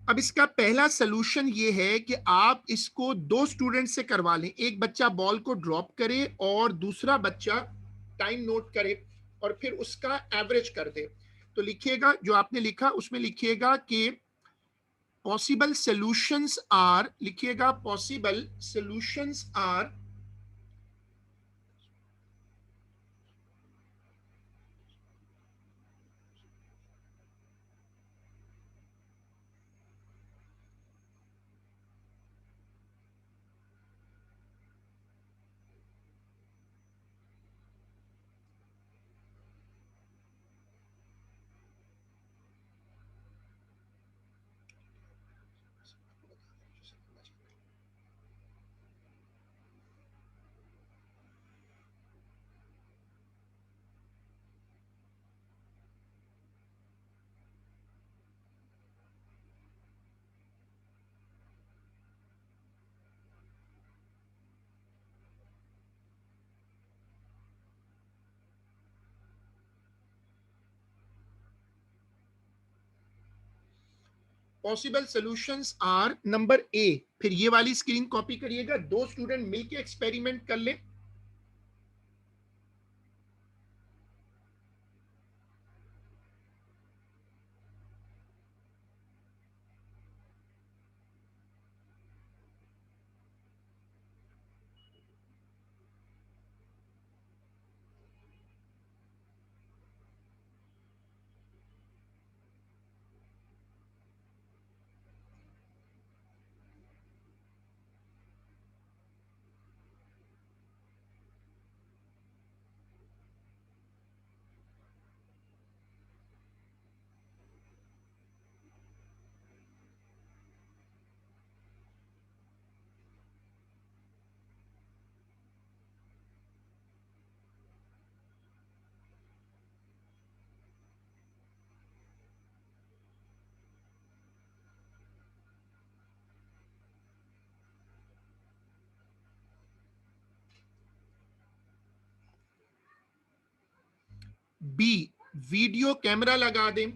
अब इसका पहला सोल्यूशन ये है कि आप इसको दो स्टूडेंट से करवा लें, एक बच्चा बॉल को ड्रॉप करे और दूसरा बच्चा टाइम नोट करे और फिर उसका एवरेज कर दे। तो लिखिएगा, जो आपने लिखा उसमें लिखिएगा कि पॉसिबल सॉल्यूशंस आर, लिखिएगा possible solutions are possible solutions are number A. फिर ये वाली स्क्रीन कॉपी करिएगा, दो स्टूडेंट मिलके एक्सपेरिमेंट कर ले। बी, वीडियो कैमरा लगा दें।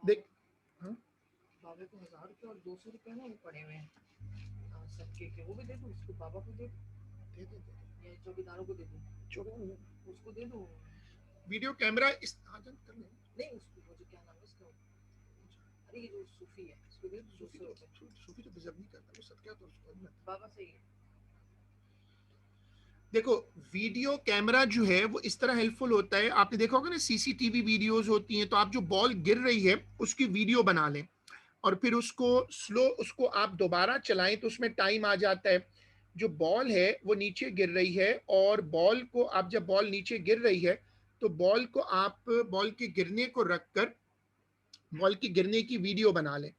देख, हाँ? बाबा को 1000 रुपये और 200 रुपये ना वो पड़े हुए हैं सबके के, वो भी दे दूँ उसको, बाबा को दे या चौकीदारों को दे दूँ, उसको दे दूँ। वीडियो कैमरा इस कर ले। नहीं उसको, वो जो क्या नाम है उसका, अरे ये जो सूफी है उसको दे दूँ 200 रुपये। सूफी तो डिजर्व नहीं करता, वो सदका तो उसको नहीं आता। बाबा सही है। देखो, वीडियो कैमरा जो है वो इस तरह हेल्पफुल होता है, आपने देखा होगा ना सीसीटीवी वीडियोस होती हैं, तो आप जो बॉल गिर रही है उसकी वीडियो बना लें और फिर उसको स्लो, उसको आप दोबारा चलाएं तो उसमें टाइम आ जाता है। जो बॉल है वो नीचे गिर रही है और बॉल को आप, जब बॉल नीचे गिर रही है तो बॉल को आप, बॉल के गिरने को रखकर बॉल के गिरने की वीडियो बना लें।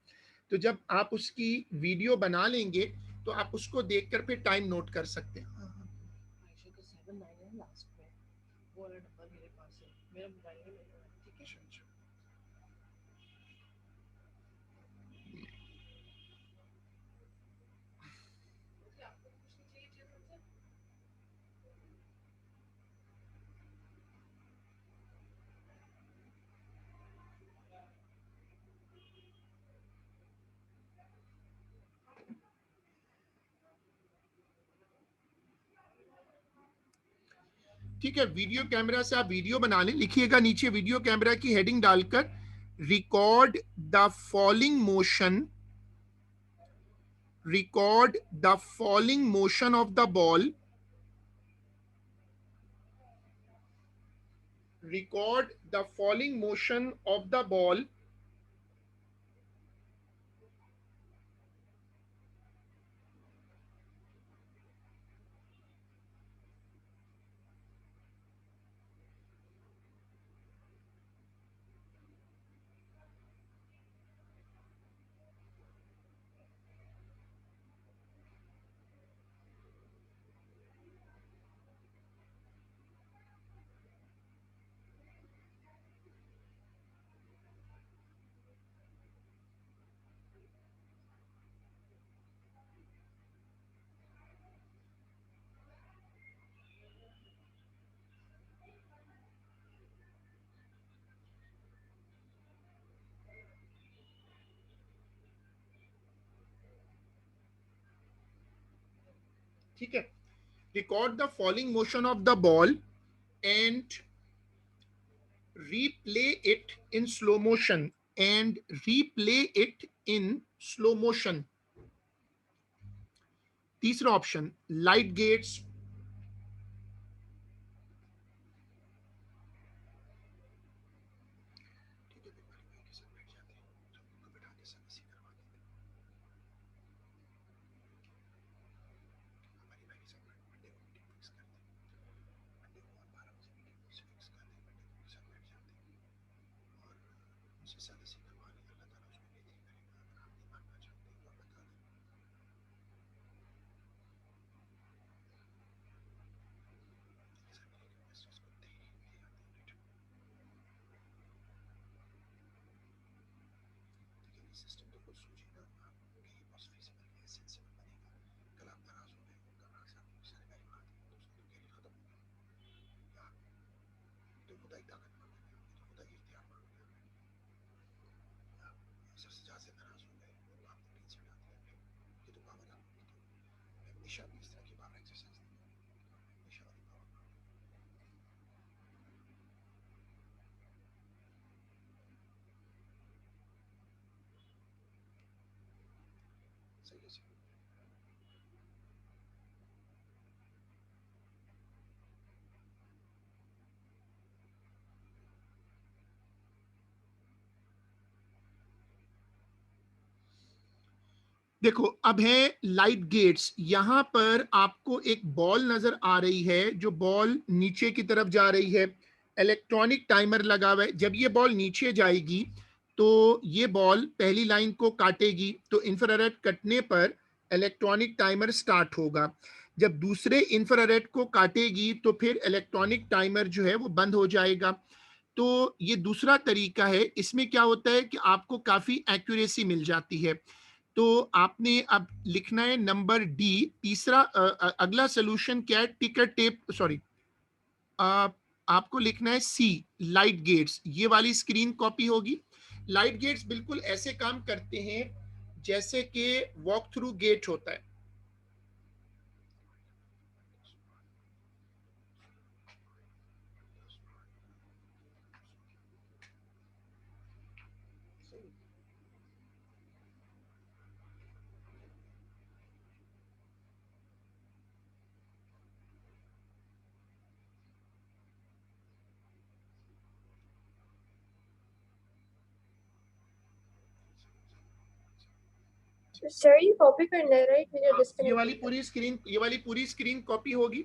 तो जब आप उसकी वीडियो बना लेंगे तो आप उसको देखकर फिर टाइम नोट कर सकते हैं। आयशा का 79 है लास्ट में, वो वाला नंबर मेरे पास है, मेरा मोबाइल में है, ठीक है। आपको कुछ नहीं चाहिए चीज़ मुझसे? ठीक है, वीडियो कैमरा से आप वीडियो बना लें, लिखिएगा नीचे वीडियो कैमरा की हेडिंग डालकर, record the falling motion, record the falling motion of the ball, record the falling motion of the ball ठीक है, record the falling motion of the ball and replay it in slow motion, and replay it in slow motion. तीसरा ऑप्शन, लाइट गेट्स, देखो अब है लाइट गेट्स। यहां पर आपको एक बॉल नजर आ रही है, जो बॉल नीचे की तरफ जा रही है, इलेक्ट्रॉनिक टाइमर लगा हुआ है। जब ये बॉल नीचे जाएगी तो ये बॉल पहली लाइन को काटेगी, तो इंफ्रारेड कटने पर इलेक्ट्रॉनिक टाइमर स्टार्ट होगा। जब दूसरे इंफ्रारेड को काटेगी तो फिर इलेक्ट्रॉनिक टाइमर जो है वो बंद हो जाएगा। तो ये दूसरा तरीका है। इसमें क्या होता है कि आपको काफी एक्यूरेसी मिल जाती है। तो आपने अब लिखना है नंबर डी। तीसरा अगला सोल्यूशन क्या है, टिकर टेप, सॉरी, आपको लिखना है सी, लाइट गेट्स। ये वाली स्क्रीन कॉपी होगी। लाइट गेट्स बिल्कुल ऐसे काम करते हैं जैसे कि वॉक थ्रू गेट होता है। सर ये कॉपी करना है राइट, मुझे ये डिस्कनेक्ट वाली पूरी स्क्रीन कॉपी होगी।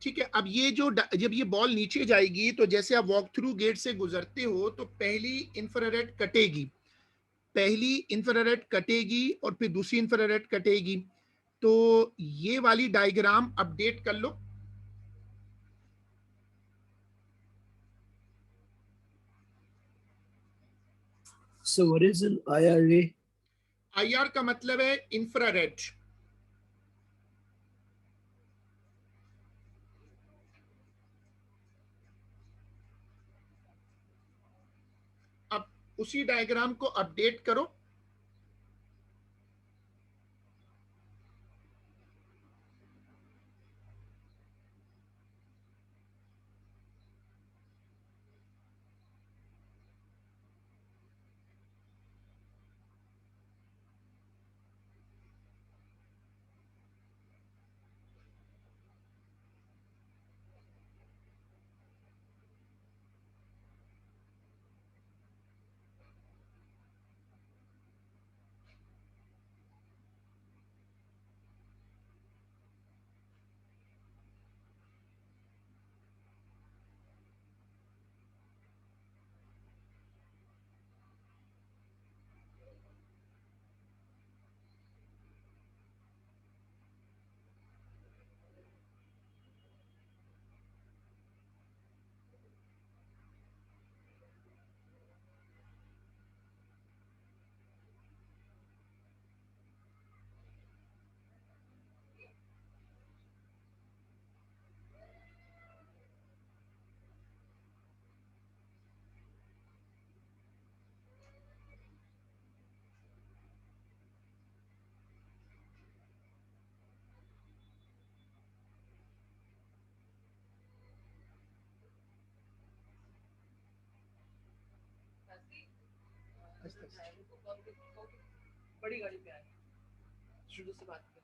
ठीक है, अब ये जो जब ये बॉल नीचे जाएगी तो जैसे आप वॉक थ्रू गेट से गुजरते हो तो पहली इंफ्रारेड कटेगी, पहली इंफ्रारेड कटेगी और फिर दूसरी इंफ्रारेड कटेगी। तो ये वाली डायग्राम अपडेट कर लो। So what is an IR ray? IR का मतलब है इंफ्रारेड। अब उसी डायग्राम को अपडेट करो। बड़ी गाड़ी पे आए, शुरू से बात करें।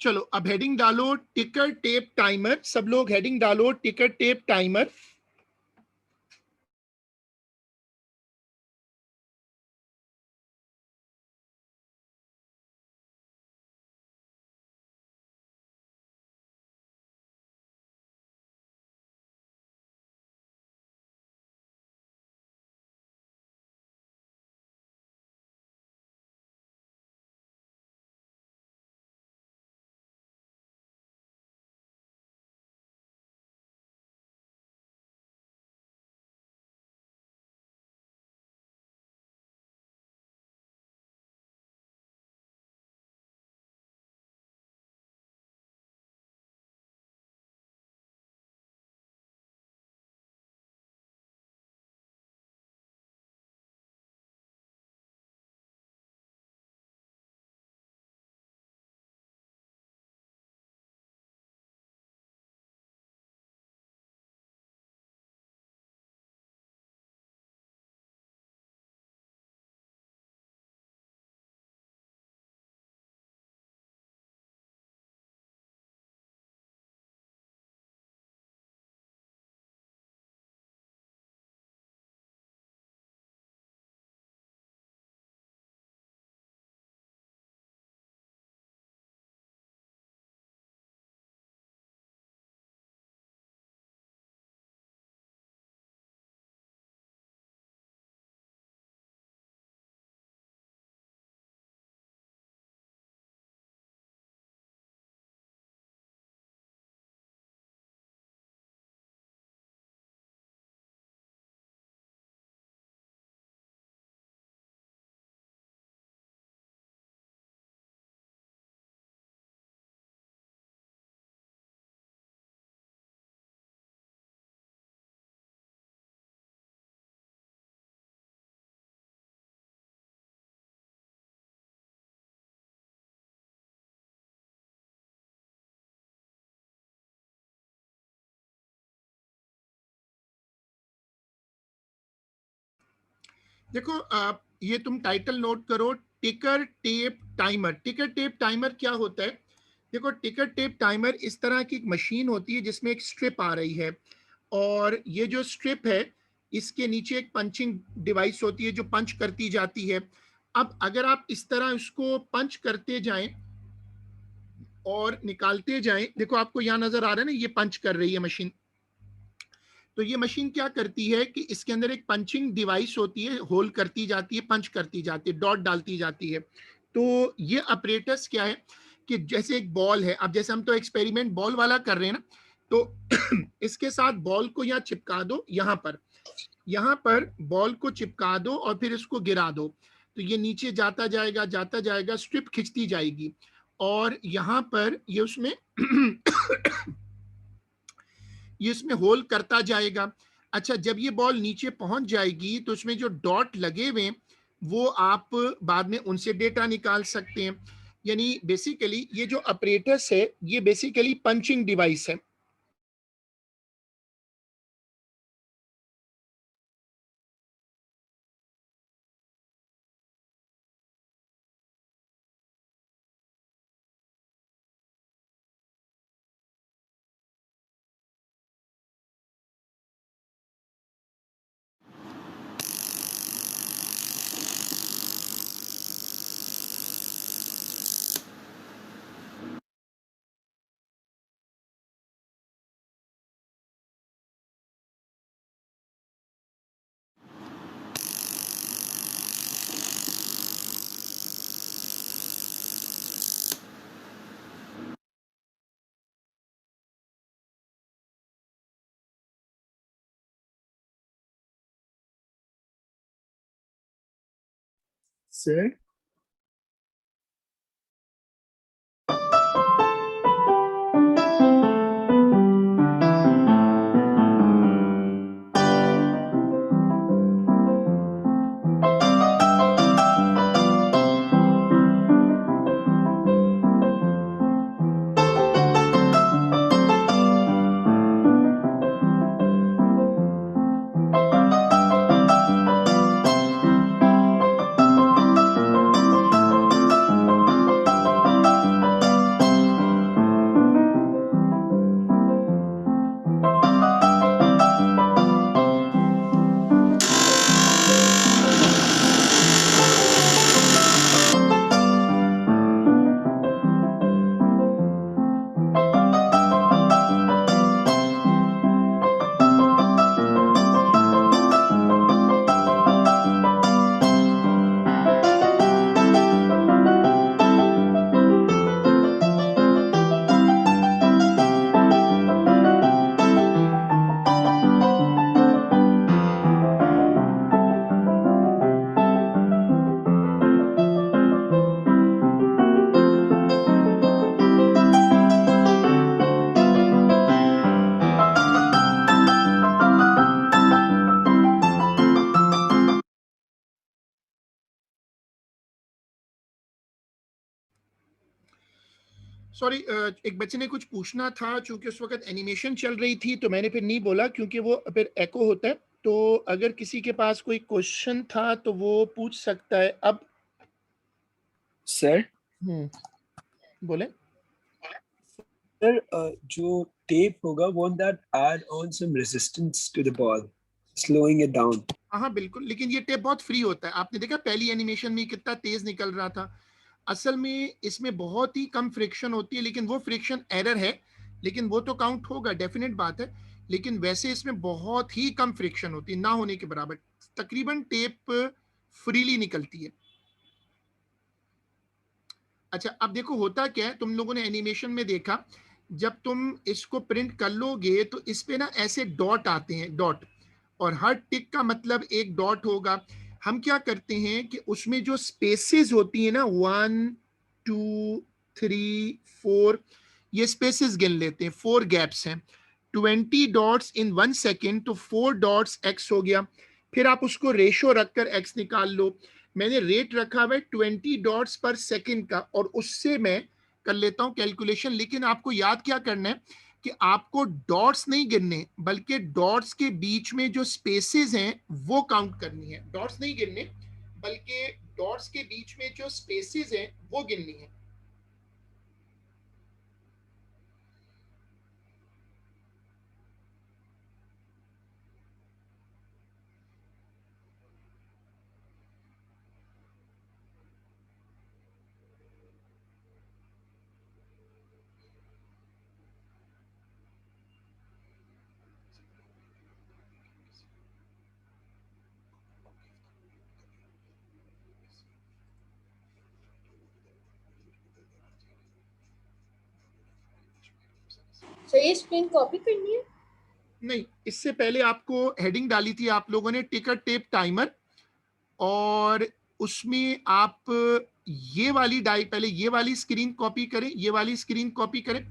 चलो अब हेडिंग डालो टिकर टेप टाइमर। सब लोग हेडिंग डालो टिकर टेप टाइमर। देखो ये तुम टाइटल नोट करो, टिकर टेप टाइमर। टिकर टेप टाइमर क्या होता है? देखो, टिकर टेप टाइमर इस तरह की एक मशीन होती है जिसमें एक स्ट्रिप आ रही है, और ये जो स्ट्रिप है इसके नीचे एक पंचिंग डिवाइस होती है जो पंच करती जाती है। अब अगर आप इस तरह इसको पंच करते जाएं और निकालते जाएं, देखो आपको यहाँ नजर आ रहा है ना, ये पंच कर रही है मशीन। तो ये मशीन क्या करती है कि इसके अंदर एक पंचिंग डिवाइस होती है, होल करती जाती है, पंच करती जाती है, डॉट डालती जाती है। तो ये ऑपरेटर्स क्या है कि जैसे एक बॉल है, अब जैसे हम तो एक्सपेरिमेंट बॉल वाला कर रहे हैं ना, तो इसके साथ बॉल को यहाँ चिपका दो, यहाँ पर बॉल को चिपका दो और फिर इसको गिरा दो, तो ये नीचे जाता जाएगा, स्ट्रिप खिंचती जाएगी, और यहाँ पर ये उसमें ये इसमें होल करता जाएगा। अच्छा, जब ये बॉल नीचे पहुंच जाएगी तो उसमें जो डॉट लगे हुए वो आप बाद में उनसे डेटा निकाल सकते हैं। यानी बेसिकली ये जो ऑपरेटर्स है ये बेसिकली पंचिंग डिवाइस है। Sir? सॉरी, एक बच्चे ने कुछ पूछना था, चूंकि उस वक्त एनिमेशन चल रही थी तो मैंने फिर नहीं बोला क्योंकि वो फिर एको होता है। तो अगर किसी के पास कोई क्वेश्चन था तो वो पूछ सकता है अब। Sir? बोले। Sir, जो tape होगा, won't that add on some resistance to the ball, slowing it down? हाँ बिल्कुल, लेकिन ये टेप बहुत फ्री होता है। आपने देखा पहली एनिमेशन में कितना तेज निकल रहा था। असल में इसमें बहुत ही कम फ्रिक्शन होती है, लेकिन वो फ्रिक्शन एरर है, लेकिन वो तो काउंट होगा, डेफिनेट बात है। लेकिन वैसे इसमें बहुत ही कम फ्रिक्शन होती है, ना होने के बराबर। तकरीबन टेप फ्रीली निकलती है। अच्छा, अब देखो होता क्या है, तुम लोगों ने एनिमेशन में देखा, जब तुम इसको प्रिंट कर लोगे तो इस पे ना ऐसे डॉट आते हैं, डॉट, और हर टिक का मतलब एक डॉट होगा। हम क्या करते हैं कि उसमें जो स्पेसेस होती है ना, 1 2 3 4, ये स्पेसेस गिन लेते हैं, 4 गैप्स हैं। 20 डॉट्स इन 1 सेकेंड, तो 4 डॉट्स एक्स हो गया। फिर आप उसको रेशो रखकर एक्स निकाल लो। मैंने रेट रखा हुआ है 20 डॉट्स पर सेकेंड का, और उससे मैं कर लेता हूं कैलकुलेशन। लेकिन आपको याद क्या करना है, कि आपको डॉट्स नहीं गिनने, बल्कि डॉट्स के बीच में जो स्पेसेस हैं वो काउंट करनी है। डॉट्स नहीं गिनने, बल्कि डॉट्स के बीच में जो स्पेसेस हैं वो गिननी है। So ये स्क्रीन कॉपी करनी है? नहीं, इससे पहले आपको हेडिंग डाली थी आप लोगों ने, टिकर टेप टाइमर, और उसमें आप ये वाली डाई, पहले ये वाली स्क्रीन कॉपी करें, ये वाली स्क्रीन कॉपी करें।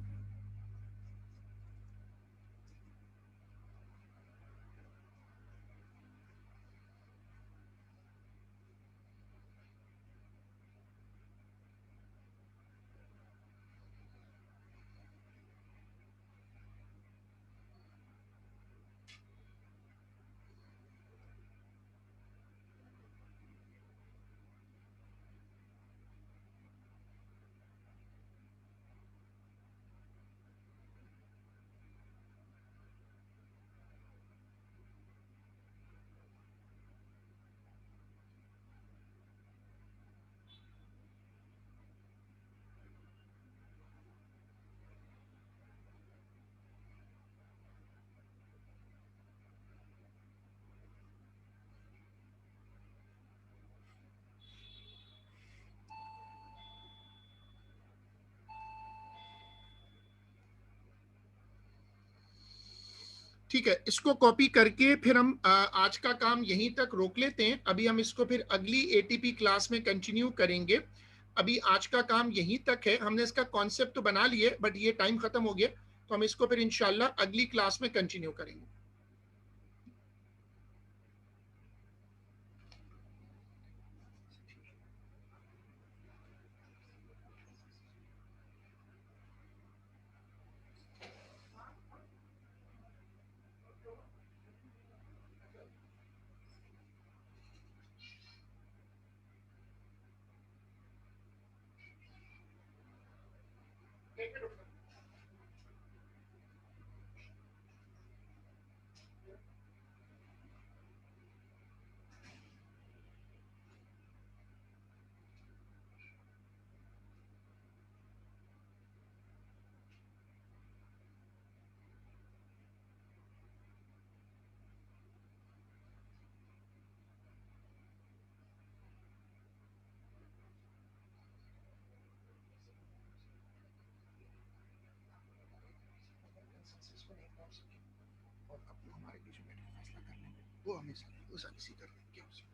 ठीक है, इसको कॉपी करके फिर हम आज का काम यहीं तक रोक लेते हैं। अभी हम इसको फिर अगली एटीपी क्लास में कंटिन्यू करेंगे। अभी आज का काम यहीं तक है। हमने इसका कॉन्सेप्ट तो बना लिए, बट ये टाइम खत्म हो गया, तो हम इसको फिर इंशाल्लाह अगली क्लास में कंटिन्यू करेंगे। और अब हमारे बीच में फैसला कर लेंगे, वो हमें वो सारी सी कर लेंगे।